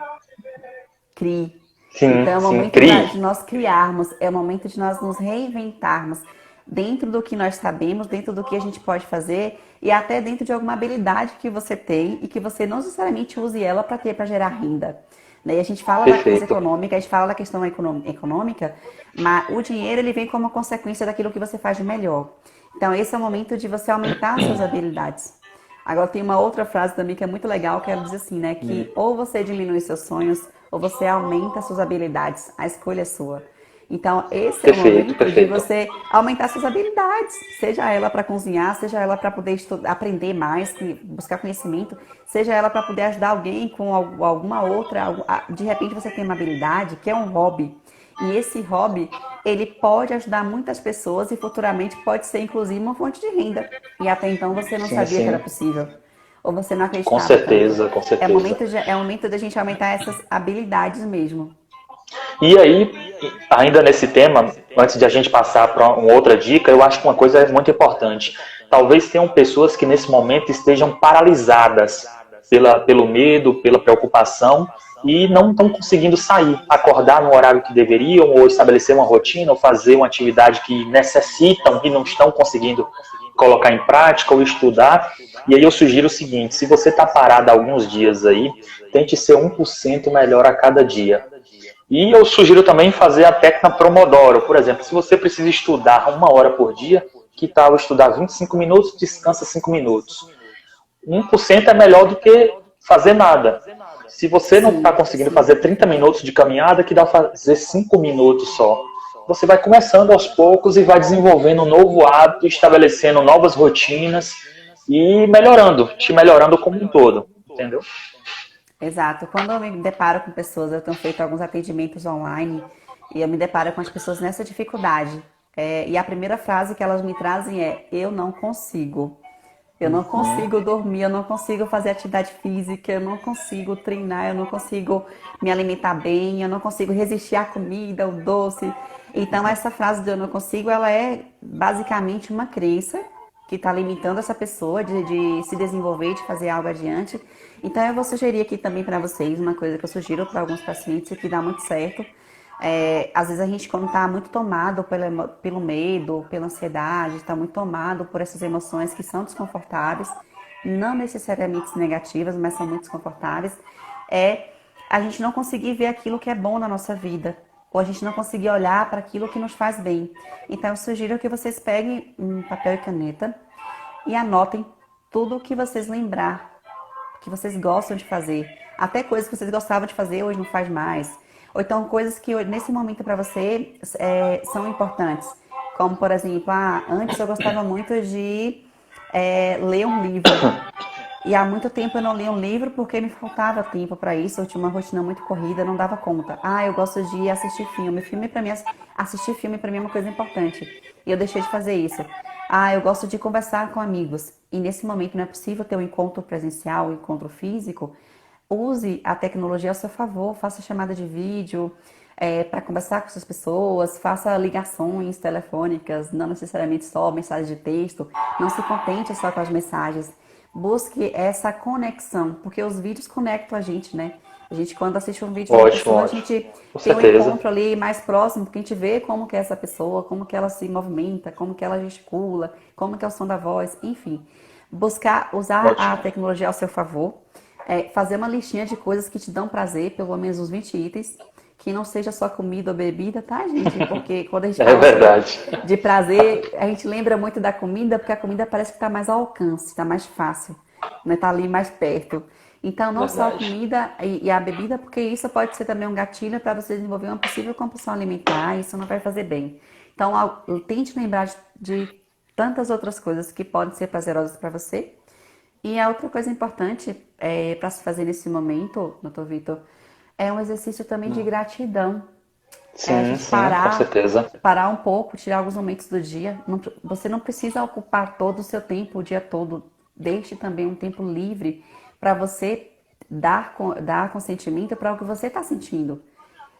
Crie. Então Sim, é o sim, momento crie. de nós criarmos, é o momento de nós nos reinventarmos dentro do que nós sabemos, dentro do que a gente pode fazer e até dentro de alguma habilidade que você tem e que você não necessariamente use ela para ter para gerar renda. Né? E a gente fala da crise Perfeito. econômica, a gente fala da questão econômica, mas o dinheiro ele vem como consequência daquilo que você faz de melhor. Então esse é o momento de você aumentar suas habilidades. Agora tem uma outra frase também que é muito legal, que ela diz assim, né? Que ou você diminui seus sonhos, ou você aumenta suas habilidades. A escolha é sua. Então, esse é o Perfeito, momento de perfeito. você aumentar suas habilidades. Seja ela para cozinhar, seja ela para poder aprender mais, buscar conhecimento, seja ela para poder ajudar alguém com alguma outra. De repente você tem uma habilidade que é um hobby. E esse hobby, ele pode ajudar muitas pessoas e futuramente pode ser inclusive uma fonte de renda. E até então você não Sim, sabia que era sim. possível. Ou você não Com acreditava tanto. certeza, com certeza. É o momento da gente aumentar essas habilidades mesmo. E aí, ainda nesse tema, antes de a gente passar para uma outra dica, eu acho que uma coisa é muito importante. Talvez tenham pessoas que nesse momento estejam paralisadas pelo medo, pela preocupação e não estão conseguindo sair, acordar no horário que deveriam, ou estabelecer uma rotina, ou fazer uma atividade que necessitam e não estão conseguindo colocar em prática ou estudar. E aí eu sugiro o seguinte: se você está parado há alguns dias aí, tente ser 1% melhor a cada dia. E eu sugiro também fazer a técnica Pomodoro. Por exemplo, se você precisa estudar 1 hora por dia, que tal estudar 25 minutos, descansa 5 minutos. 1% é melhor do que fazer nada. Se você não está Sim, conseguindo fazer 30 minutos de caminhada, que dá fazer 5 minutos só. Você vai começando aos poucos e vai desenvolvendo um novo hábito, estabelecendo novas rotinas e te melhorando como um todo. Entendeu? exato. Quando eu me deparo com pessoas, eu tenho feito alguns atendimentos online e eu me deparo com as pessoas nessa dificuldade. E a primeira frase que elas me trazem é: eu não consigo. Eu não consigo dormir, eu não consigo fazer atividade física, eu não consigo treinar, eu não consigo me alimentar bem, eu não consigo resistir à comida, ao doce. Então, essa frase do eu não consigo, ela é basicamente uma crença que está limitando essa pessoa de se desenvolver, de fazer algo adiante. Então, eu vou sugerir aqui também para vocês uma coisa que eu sugiro para alguns pacientes e que dá muito certo. Às vezes a gente, quando está muito tomado pelo medo, pela ansiedade, está muito tomado por essas emoções que são desconfortáveis, não necessariamente negativas, mas são muito desconfortáveis, é a gente não conseguir ver aquilo que é bom na nossa vida, ou a gente não conseguir olhar para aquilo que nos faz bem. Então eu sugiro que vocês peguem um papel e caneta e anotem tudo o que vocês lembrar que vocês gostam de fazer, até coisas que vocês gostavam de fazer hoje não faz mais, ou então coisas que nesse momento para você são importantes, como por exemplo, antes eu gostava muito de ler um livro e há muito tempo eu não li um livro porque me faltava tempo para isso, eu tinha uma rotina muito corrida, não dava conta. Eu gosto de assistir filme, assistir filme para mim é uma coisa importante e eu deixei de fazer isso. Eu gosto de conversar com amigos. E nesse momento não é possível ter um encontro presencial, um encontro físico. Use a tecnologia ao seu favor, faça chamada de vídeo para conversar com essas pessoas, faça ligações telefônicas, não necessariamente só mensagens de texto. Não se contente só com as mensagens. Busque essa conexão, porque os vídeos conectam a gente, né? A gente, quando assiste um vídeo de uma Ótimo, pessoa, a ótimo. gente Com tem um certeza. encontro ali mais próximo, porque a gente vê como que é essa pessoa, como que ela se movimenta, como que ela gesticula, como que é o som da voz, enfim. Buscar usar a Ótimo. tecnologia ao seu favor, fazer uma listinha de coisas que te dão prazer, pelo menos uns 20 itens, que não seja só comida ou bebida, tá, gente? Porque quando a gente É fala verdade. de prazer, a gente lembra muito da comida, porque a comida parece que está mais ao alcance, está mais fácil. né? Tá ali mais perto. Então, não só a Verdade. comida e a bebida, porque isso pode ser também um gatilho para você desenvolver uma possível compulsão alimentar, isso não vai fazer bem. Então, tente lembrar de tantas outras coisas que podem ser prazerosas para você. E a outra coisa importante para se fazer nesse momento, doutor Vitor, é um exercício também de gratidão. A Sim, gente sim, com certeza. parar um pouco, tirar alguns momentos do dia. Você não precisa ocupar todo o seu tempo, o dia todo. Deixe também um tempo livre para você dar consentimento para o que você está sentindo.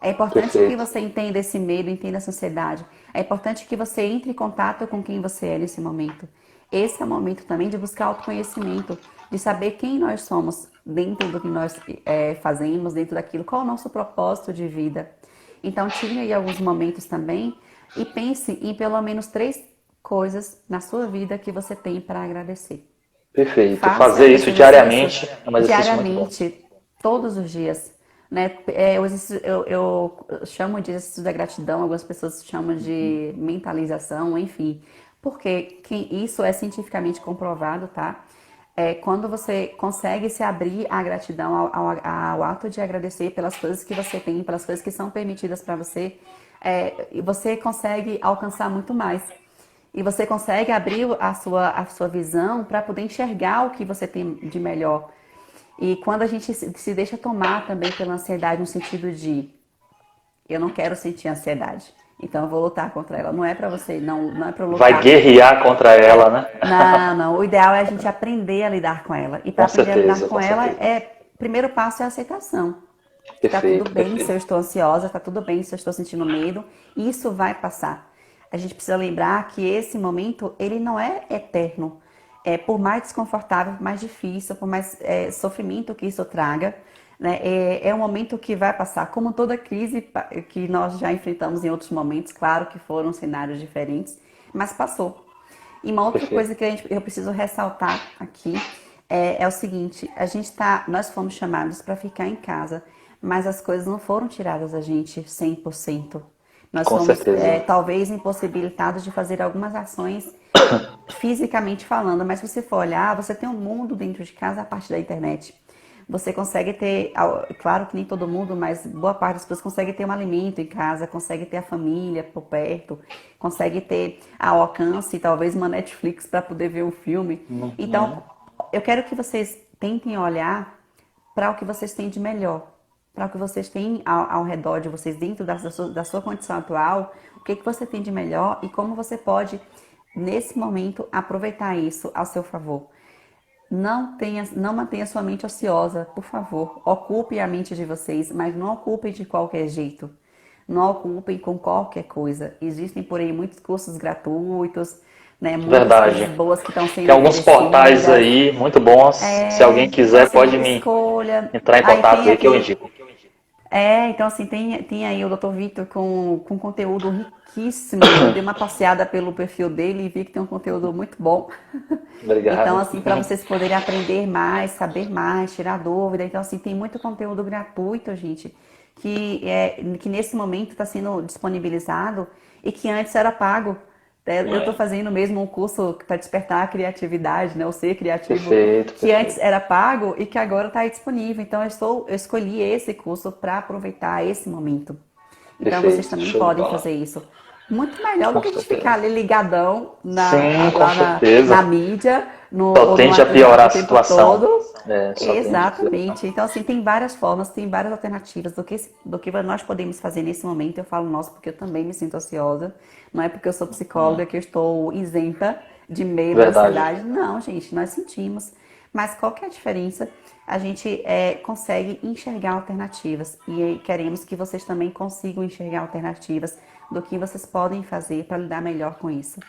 É importante que Perfeito. você entenda esse medo, entenda essa ansiedade. É importante que você entre em contato com quem você é nesse momento. Esse é o momento também de buscar autoconhecimento, de saber quem nós somos dentro do que nós fazemos, dentro daquilo, qual é o nosso propósito de vida. Então, tire aí alguns momentos também e pense em pelo menos 3 coisas na sua vida que você tem para agradecer. Perfeito. Faça Fazer esse isso exercício diariamente é um exercício muito bom. diariamente, todos os dias. Né? Eu chamo de exercício da gratidão, algumas pessoas chamam de mentalização, enfim. Porque isso é cientificamente comprovado, tá? Quando você consegue se abrir à gratidão, ao ato de agradecer pelas coisas que você tem, pelas coisas que são permitidas para você, você consegue alcançar muito mais. E você consegue abrir a sua visão para poder enxergar o que você tem de melhor. E quando a gente se deixa tomar também pela ansiedade, no sentido de eu não quero sentir ansiedade, então eu vou lutar contra ela. Não é para você, não é para Vai lutar. guerrear contra ela, né? Não, não. O ideal é a gente aprender a lidar com ela. E para Com aprender a lidar certeza, com com ela, certeza. primeiro passo é a aceitação. Que tá tudo Perfeito, bem se eu perfeito. estou ansiosa, tá tudo bem se eu estou sentindo medo. Isso vai passar. A gente precisa lembrar que esse momento, ele não é eterno. Por mais desconfortável, por mais difícil, por mais sofrimento que isso traga, né? É um momento que vai passar. Como toda crise que nós já enfrentamos em outros momentos, claro que foram cenários diferentes, mas passou. E uma outra Perfeito. coisa que eu preciso ressaltar aqui é o seguinte: nós fomos chamados para ficar em casa, mas as coisas não foram tiradas da gente 100%. Nós Com fomos certeza. talvez impossibilitados de fazer algumas ações fisicamente falando, mas se você for olhar, você tem um mundo dentro de casa a partir da internet. Você consegue ter, claro que nem todo mundo, mas boa parte das pessoas consegue ter um alimento em casa, consegue ter a família por perto, consegue ter ao alcance talvez uma Netflix para poder ver um filme. Uhum. Então, eu quero que vocês tentem olhar para o que vocês têm de melhor, para o que vocês têm ao redor de vocês, dentro da sua condição atual, o que você tem de melhor e como você pode, nesse momento, aproveitar isso ao seu favor. Não mantenha sua mente ociosa, por favor. Ocupe a mente de vocês, mas não ocupem de qualquer jeito. Não ocupem com qualquer coisa. Existem por aí muitos cursos gratuitos, né? Muitas coisas Verdade. boas que estão Tem sendo alguns portais oferecidas. aí muito bons. Se alguém Então, quiser, assim, pode me escolha. entrar em Aí contato tem aí que eu aqui. indico. Então assim, tem aí o Dr. Vitor com conteúdo riquíssimo. Eu dei uma passeada pelo perfil dele e vi que tem um conteúdo muito bom. Então, Obrigado. assim, para vocês poderem aprender mais, saber mais, tirar dúvida. Então, assim, tem muito conteúdo gratuito, gente, que nesse momento está sendo disponibilizado e que antes era pago. Eu estou fazendo mesmo um curso para despertar a criatividade, né? O ser criativo, Perfeito, que antes perfeito. era pago e que agora está aí disponível. Então, eu escolhi esse curso para aproveitar esse momento. Então, vocês Perfeito. também Show de podem bola. fazer isso. Muito melhor do Com que a gente ficar certeza. ali ligadão Sim, com lá certeza. na mídia, Só ou no tende a WhatsApp piorar o a tempo situação. todo. Só tende a piorar. Exatamente. Então, assim, tem várias formas, tem várias alternativas do que nós podemos fazer nesse momento. Eu falo nossa, porque eu também me sinto ansiosa. Não é porque eu sou psicóloga que eu estou isenta de medo, Verdade. ansiedade. Não, gente, nós sentimos. Mas qual que é a diferença? A gente consegue enxergar alternativas e queremos que vocês também consigam enxergar alternativas do que vocês podem fazer para lidar melhor com isso.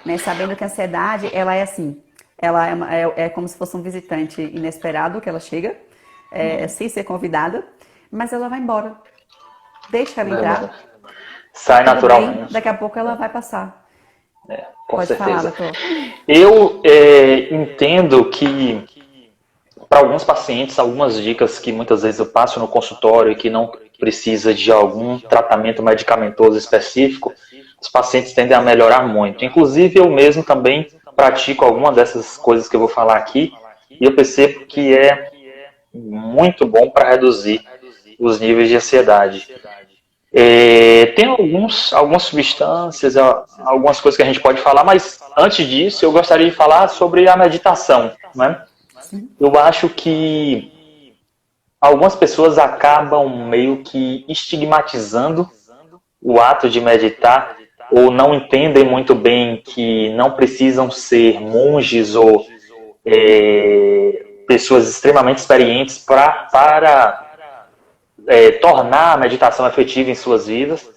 Né? Sabendo que a ansiedade, ela é assim, ela é como se fosse um visitante inesperado que ela chega, sem ser convidada, mas ela vai embora. Deixa ela Verdade. entrar, tá Sai tudo bem, naturalmente. daqui a pouco ela vai passar. Com Pode falar, certeza. doutor. Eu entendo que para alguns pacientes, algumas dicas que muitas vezes eu passo no consultório e que não precisa de algum tratamento medicamentoso específico, os pacientes tendem a melhorar muito. Inclusive, eu mesmo também pratico alguma dessas coisas que eu vou falar aqui, e eu percebo que é muito bom para reduzir os níveis de ansiedade. Tem algumas substâncias, algumas coisas que a gente pode falar, mas antes disso eu gostaria de falar sobre a meditação, né? Sim. Eu acho que algumas pessoas acabam meio que estigmatizando o ato de meditar ou não entendem muito bem que não precisam ser monges ou pessoas extremamente experientes para tornar a meditação efetiva em suas vidas,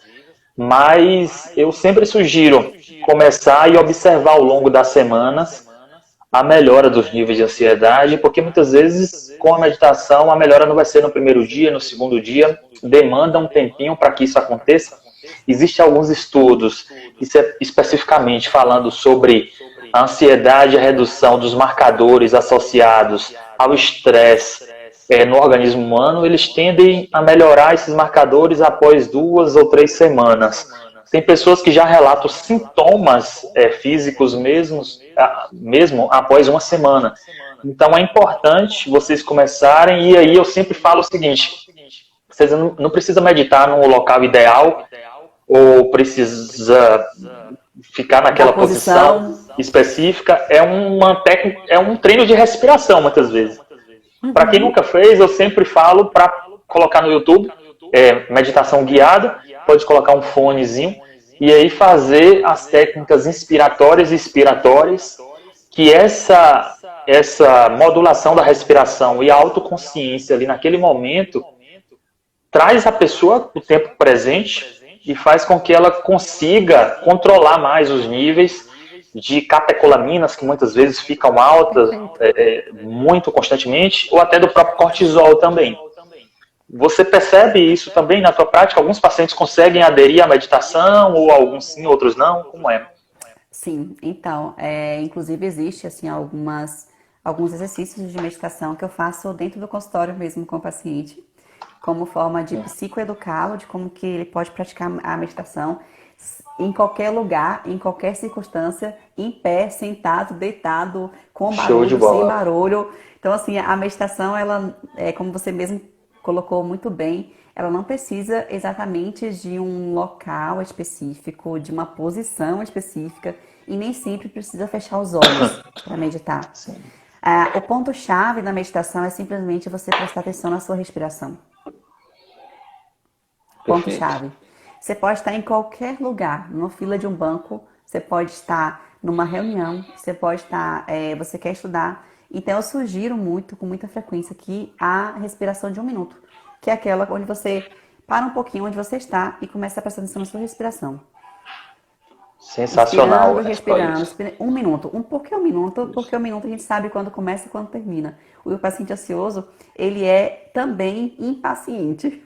mas eu sempre sugiro começar e observar ao longo das semanas a melhora dos níveis de ansiedade, porque muitas vezes com a meditação a melhora não vai ser no primeiro dia, no segundo dia, demanda um tempinho para que isso aconteça. Existem alguns estudos, especificamente falando sobre a ansiedade e a redução dos marcadores associados ao estresse no organismo humano, eles tendem a melhorar esses marcadores após 2 ou 3 semanas. Tem pessoas que já relatam sintomas físicos mesmo após uma semana. Então é importante vocês começarem, e aí eu sempre falo o seguinte: vocês não precisam meditar no local ideal, ou precisa ficar naquela posição específica. É uma técnica, é um treino de respiração, muitas vezes. Para quem nunca fez, eu sempre falo para colocar no YouTube, meditação guiada, pode colocar um fonezinho, e aí fazer as técnicas inspiratórias e expiratórias, que essa modulação da respiração e a autoconsciência ali naquele momento traz a pessoa para o tempo presente e faz com que ela consiga controlar mais os níveis de catecolaminas, que muitas vezes ficam altas muito constantemente, ou até do próprio cortisol também. Você percebe isso também na tua prática? Alguns pacientes conseguem aderir à meditação, ou alguns sim, outros não? Como é? Sim, então, inclusive existe assim alguns exercícios de meditação que eu faço dentro do consultório mesmo com o paciente, como forma de psicoeducá-lo, de como que ele pode praticar a meditação em qualquer lugar, em qualquer circunstância, em pé, sentado, deitado, com barulho, sem barulho. Então, assim, a meditação, ela, como você mesmo colocou muito bem, ela não precisa exatamente de um local específico, de uma posição específica, e nem sempre precisa fechar os olhos para meditar. O ponto-chave da meditação é simplesmente você prestar atenção na sua respiração. Ponto-chave. Você pode estar em qualquer lugar, numa fila de um banco, você pode estar numa reunião, você pode estar, você quer estudar. Então eu sugiro muito, com muita frequência, que a respiração de 1 minuto, que é aquela onde você para um pouquinho onde você está e começa a prestar atenção na sua respiração. Sensacional. Respirando. 1 minuto. Por que 1 minuto? Porque 1 minuto a gente sabe quando começa e quando termina. O paciente ansioso, ele é também impaciente.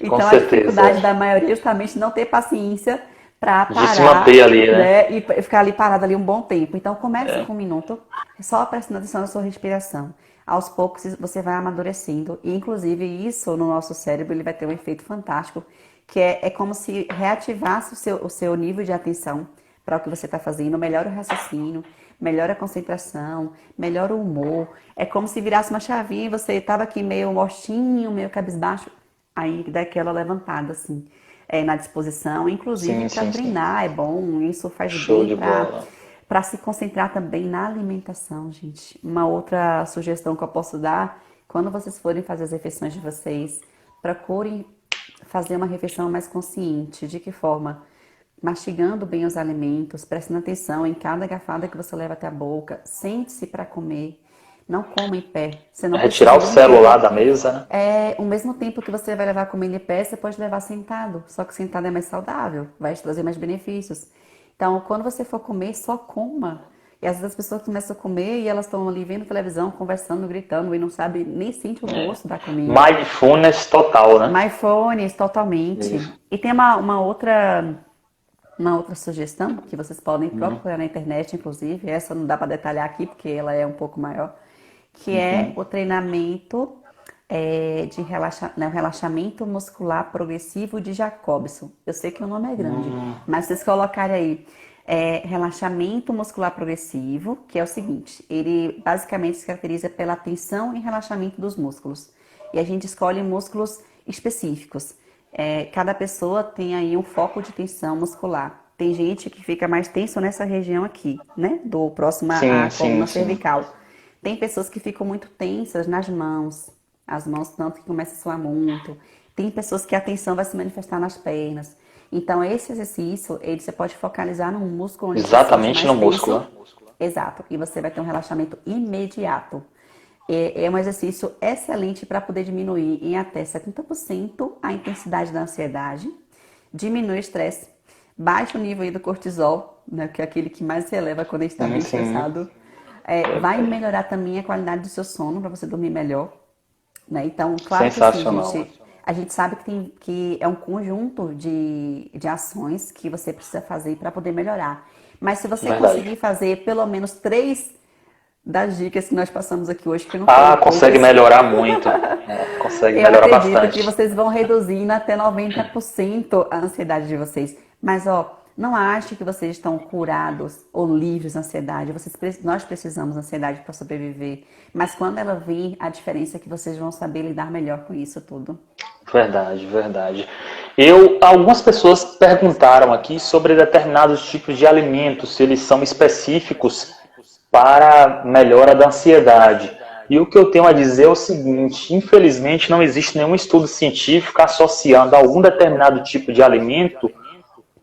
Então a dificuldade da maioria é justamente não ter paciência para parar. De se manter ali, né? E ficar ali parado ali um bom tempo. Então comece com 1 minuto, só prestando atenção na sua respiração. Aos poucos você vai amadurecendo. E inclusive isso no nosso cérebro ele vai ter um efeito fantástico, que é como se reativasse o seu nível de atenção para o que você está fazendo, melhora o raciocínio, melhora a concentração, melhora o humor. É como se virasse uma chavinha e você estava aqui meio mortinho, meio cabisbaixo. Aí dá aquela levantada, assim, na disposição. Inclusive, para treinar é bom, isso faz bem para se concentrar também na alimentação, gente. Uma outra sugestão que eu posso dar, quando vocês forem fazer as refeições de vocês, procurem fazer uma refeição mais consciente. De que forma? Mastigando bem os alimentos, prestando atenção em cada garfada que você leva até a boca. Sente-se para comer. Não coma em pé. Você não retirar o celular da mesa, né? O mesmo tempo que você vai levar comendo em pé, você pode levar sentado. Só que sentado é mais saudável, vai te trazer mais benefícios. Então, quando você for comer, só coma. E às vezes as pessoas começam a comer e elas estão ali vendo televisão, conversando, gritando e não sabe nem sente o gosto da comida. Mindfulness total, né? Mindfulness, totalmente. Isso. E tem uma outra sugestão que vocês podem procurar na internet, inclusive. Essa não dá para detalhar aqui porque ela é um pouco maior. Que é o treinamento de relaxamento muscular progressivo de Jacobson. Eu sei que o nome é grande, mas vocês colocarem aí Relaxamento muscular progressivo, que é o seguinte, ele basicamente se caracteriza pela tensão e relaxamento dos músculos. E a gente escolhe músculos específicos. Cada pessoa tem aí um foco de tensão muscular. Tem gente que fica mais tenso nessa região aqui, né? Do próximo Sim, à sim, coluna sim. cervical. Tem pessoas que ficam muito tensas nas mãos, as mãos tanto que começa a suar muito. Tem pessoas que a tensão vai se manifestar nas pernas. Então, esse exercício, você pode focalizar num músculo onde se sente Exatamente mais no músculo, tenso. né? Exato. E você vai ter um relaxamento imediato. É um exercício excelente para poder diminuir em até 70% a intensidade da ansiedade, diminui o estresse, baixa o nível aí do cortisol, né, que é aquele que mais se eleva quando a gente está Sim, bem sim. estressado. Vai melhorar também a qualidade do seu sono para você dormir melhor. Né? Então, claro que assim, Sensacional. a gente sabe que é um conjunto de ações que você precisa fazer para poder melhorar. Mas se você Verdade. conseguir fazer pelo menos três das dicas que nós passamos aqui hoje, que não foram Ah, consegue poucas, melhorar muito. Consegue eu melhorar acredito que bastante. vocês vão reduzindo até 90% a ansiedade de vocês. Mas, ó, não ache que vocês estão curados ou livres da ansiedade. Nós precisamos da ansiedade para sobreviver. Mas quando ela vir, a diferença é que vocês vão saber lidar melhor com isso tudo. Verdade, verdade. Algumas pessoas perguntaram aqui sobre determinados tipos de alimentos, se eles são específicos para melhora da ansiedade. E o que eu tenho a dizer é o seguinte: infelizmente não existe nenhum estudo científico associando algum determinado tipo de alimento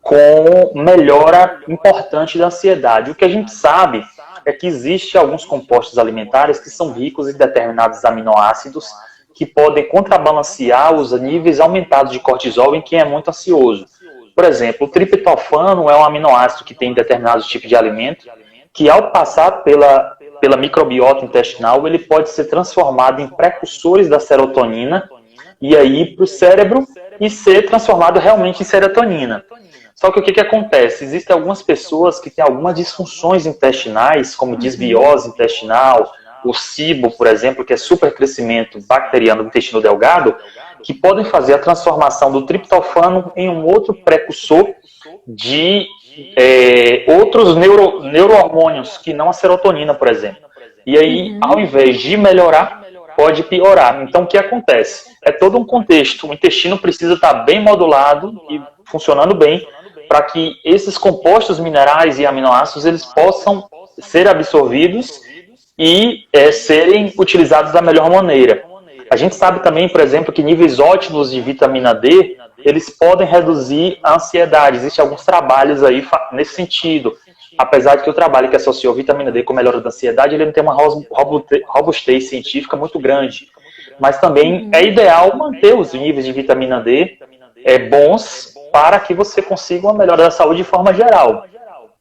com melhora importante da ansiedade. O que a gente sabe é que existem alguns compostos alimentares que são ricos em determinados aminoácidos que podem contrabalancear os níveis aumentados de cortisol em quem é muito ansioso. Por exemplo, o triptofano é um aminoácido que tem em determinados tipos de alimento que, ao passar pela microbiota intestinal, ele pode ser transformado em precursores da serotonina e aí para o cérebro e ser transformado realmente em serotonina. Só que o que acontece? Existem algumas pessoas que têm algumas disfunções intestinais, como desbiose intestinal, o SIBO, por exemplo, que é supercrescimento bacteriano do intestino delgado, que podem fazer a transformação do triptofano em um outro precursor de outros neurohormônios, que não a serotonina, por exemplo. E aí, ao invés de melhorar, pode piorar. Então, o que acontece? É todo um contexto. O intestino precisa estar bem modulado e funcionando bem para que esses compostos minerais e aminoácidos eles possam ser absorvidos e serem utilizados da melhor maneira. A gente sabe também, por exemplo, que níveis ótimos de vitamina D eles podem reduzir a ansiedade. Existem alguns trabalhos aí nesse sentido. Apesar de que o trabalho que associou vitamina D com melhora da ansiedade, ele não tem uma robustez científica muito grande. Mas também é ideal manter os níveis de vitamina D bons para que você consiga uma melhora da saúde de forma geral.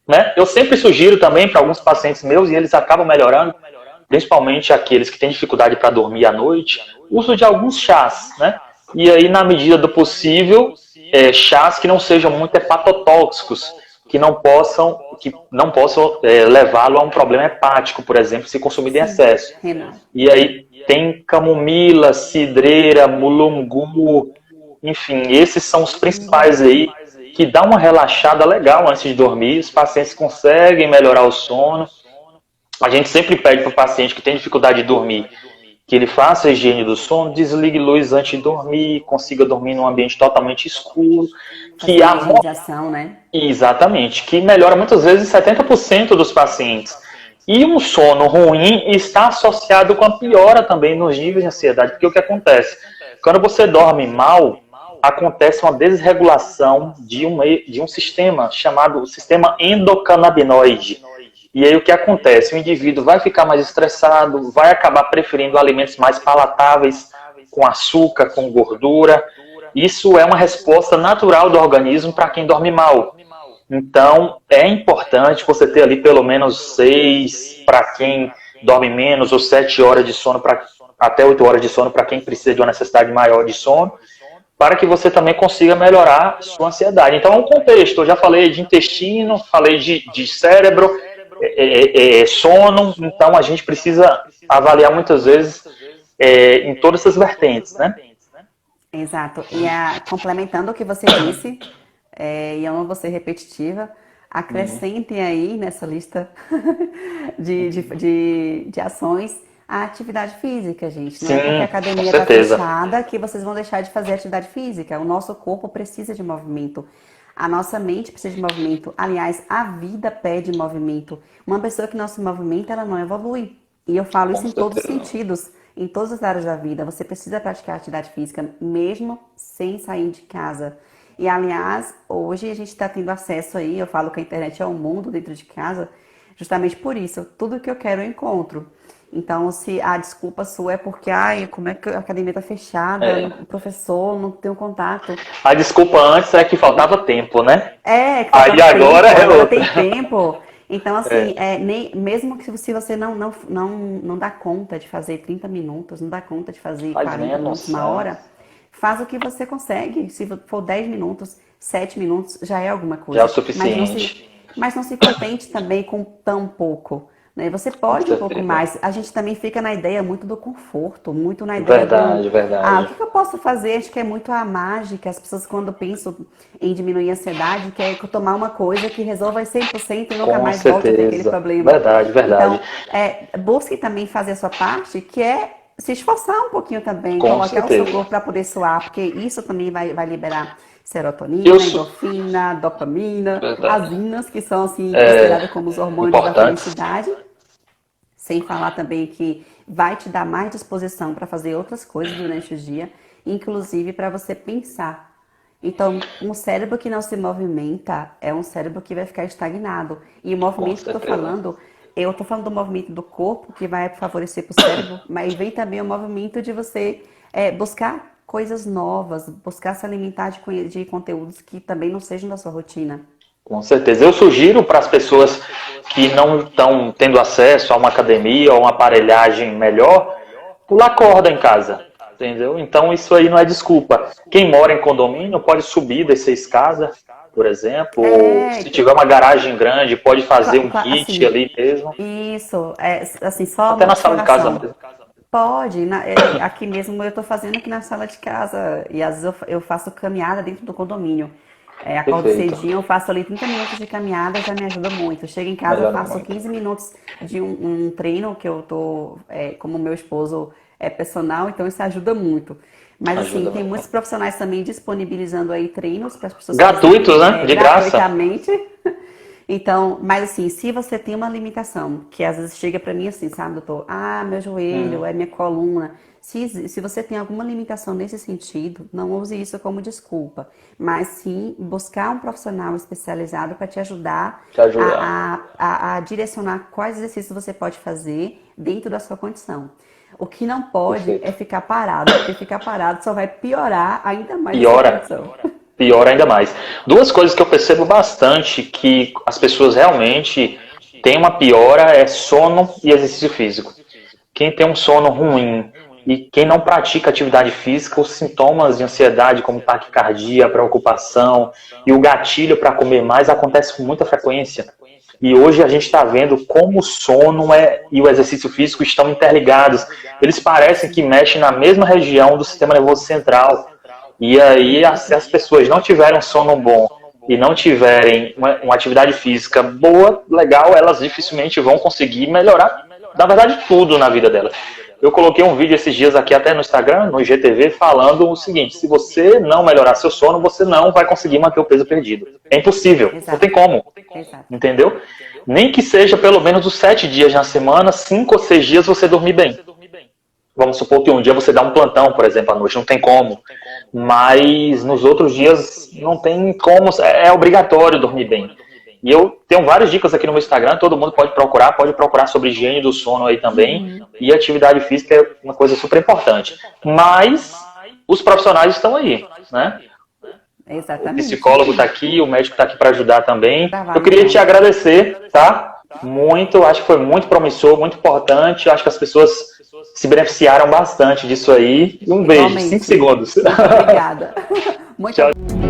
Né? Eu sempre sugiro também para alguns pacientes meus, e eles acabam melhorando, principalmente aqueles que têm dificuldade para dormir à noite, o uso de alguns chás, né? E aí, na medida do possível, chás que não sejam muito hepatotóxicos, que não possam levá-lo a um problema hepático, por exemplo, se consumido em Sim, excesso. Renato. E aí tem camomila, cidreira, mulungu, enfim, esses são os principais aí que dá uma relaxada legal antes de dormir. Os pacientes conseguem melhorar o sono. A gente sempre pede para o paciente que tem dificuldade de dormir que ele faça a higiene do sono, desligue luz antes de dormir, consiga dormir num ambiente totalmente escuro, Fazer que uma higienização, né? exatamente, que melhora muitas vezes 70% dos pacientes. E um sono ruim está associado com a piora também nos níveis de ansiedade, porque o que acontece? Quando você dorme mal, acontece uma desregulação de um sistema chamado sistema endocannabinoide. E aí o que acontece? O indivíduo vai ficar mais estressado, vai acabar preferindo alimentos mais palatáveis, com açúcar, com gordura. Isso é uma resposta natural do organismo para quem dorme mal. Então, é importante você ter ali pelo menos 6 para quem dorme menos, ou 7 horas de sono, até 8 horas de sono para quem precisa de uma necessidade maior de sono, para que você também consiga melhorar sua ansiedade. Então, é um contexto. Eu já falei de intestino, falei de cérebro, sono. Então, a gente precisa avaliar muitas vezes em todas essas vertentes, né? Exato. E complementando o que você disse, e eu não vou ser repetitiva, acrescentem aí nessa lista de ações a atividade física, gente. Não é porque a academia está fechada que vocês vão deixar de fazer atividade física. O nosso corpo precisa de movimento. A nossa mente precisa de movimento. Aliás, a vida pede movimento. Uma pessoa que não se movimenta, ela não evolui. E eu falo isso em todos os sentidos, em todas as áreas da vida. Você precisa praticar atividade física, mesmo sem sair de casa. E, aliás, hoje a gente está tendo acesso aí, eu falo que a internet é um mundo dentro de casa, justamente por isso. Tudo que eu quero eu encontro. Então, se a desculpa sua é porque, como é que a academia está fechada, o professor não tem um contato. A desculpa antes é que faltava tempo, né? Que faltava aí agora tempo, é outra. Tem tempo. Então, assim, mesmo que se você não dá conta de fazer 30 minutos, não dá conta de fazer 40 minutos, uma hora, faz o que você consegue. Se for 10 minutos, 7 minutos, já é alguma coisa. Já é o suficiente. Mas não se contente também com tão pouco. Né? Você pode um pouco mais. A gente também fica na ideia muito do conforto, muito na ideia verdade. O que eu posso fazer? Acho que é muito a mágica. As pessoas, quando pensam em diminuir a ansiedade, querem tomar uma coisa que resolva 100% e nunca mais volta a ter aquele problema. Verdade. Então, busque também fazer a sua parte, que é se esforçar um pouquinho também, colocar o seu corpo para poder suar, porque isso também vai liberar serotonina, endorfina, dopamina, azinas, que são assim consideradas como os hormônios da felicidade. Sem falar também que vai te dar mais disposição para fazer outras coisas durante o dia, inclusive para você pensar. Então, um cérebro que não se movimenta é um cérebro que vai ficar estagnado. E o movimento que eu estou falando do movimento do corpo, que vai favorecer para o cérebro, mas vem também o movimento de você buscar coisas novas, buscar se alimentar de conteúdos que também não sejam da sua rotina. Com certeza. Eu sugiro para as pessoas que não estão tendo acesso a uma academia ou uma aparelhagem melhor, pular corda em casa, entendeu? Então isso aí não é desculpa. Quem mora em condomínio pode subir, descer escada, por exemplo, ou se tiver uma garagem grande, pode fazer um kit assim, ali mesmo. Isso, assim, só até na sala de casa mesmo. Pode, aqui mesmo eu estou fazendo aqui na sala de casa, e às vezes eu faço caminhada dentro do condomínio. Acordo cedinho, eu faço ali 30 minutos de caminhada, já me ajuda muito. Eu chego em casa, eu faço 15 minutos de um treino que eu tô, como meu esposo é personal, então isso ajuda muito. Mas assim, tem muitos profissionais também disponibilizando aí treinos para as pessoas... Gratuitos, né? De graça. Gratuitamente. Então, mas assim, se você tem uma limitação, que às vezes chega para mim assim, sabe, doutor? Meu joelho, minha coluna... Se você tem alguma limitação nesse sentido, não use isso como desculpa, mas sim buscar um profissional especializado para te ajudar, a direcionar quais exercícios você pode fazer dentro da sua condição. O que não pode é ficar parado, porque ficar parado só vai piorar ainda mais a sua condição. Piora ainda mais. Duas coisas que eu percebo bastante que as pessoas realmente têm uma piora é sono e exercício físico. Quem tem um sono ruim e quem não pratica atividade física, os sintomas de ansiedade, como taquicardia, preocupação e o gatilho para comer mais, acontece com muita frequência. E hoje a gente está vendo como o sono e o exercício físico estão interligados. Eles parecem que mexem na mesma região do sistema nervoso central. E aí, se as pessoas não tiverem um sono bom e não tiverem uma atividade física boa, legal, elas dificilmente vão conseguir melhorar, na verdade, tudo na vida delas. Eu coloquei um vídeo esses dias aqui até no Instagram, no IGTV, falando o seguinte: se você não melhorar seu sono, você não vai conseguir manter o peso perdido. É impossível, não tem como. Entendeu? Nem que seja pelo menos os 7 dias na semana, 5 ou 6 dias você dormir bem. Vamos supor que um dia você dá um plantão, por exemplo, à noite, não tem como. Mas nos outros dias não tem como, é obrigatório dormir bem. E eu tenho várias dicas aqui no meu Instagram, todo mundo pode procurar sobre higiene do sono aí também. E atividade física é uma coisa super importante. Mas os profissionais estão aí, né? Exatamente. O psicólogo está aqui, o médico está aqui para ajudar também. Eu queria te agradecer, tá? Muito, acho que foi muito promissor, muito importante. Acho que as pessoas se beneficiaram bastante disso aí. Um beijo, 5 segundos. Obrigada. Muito obrigada.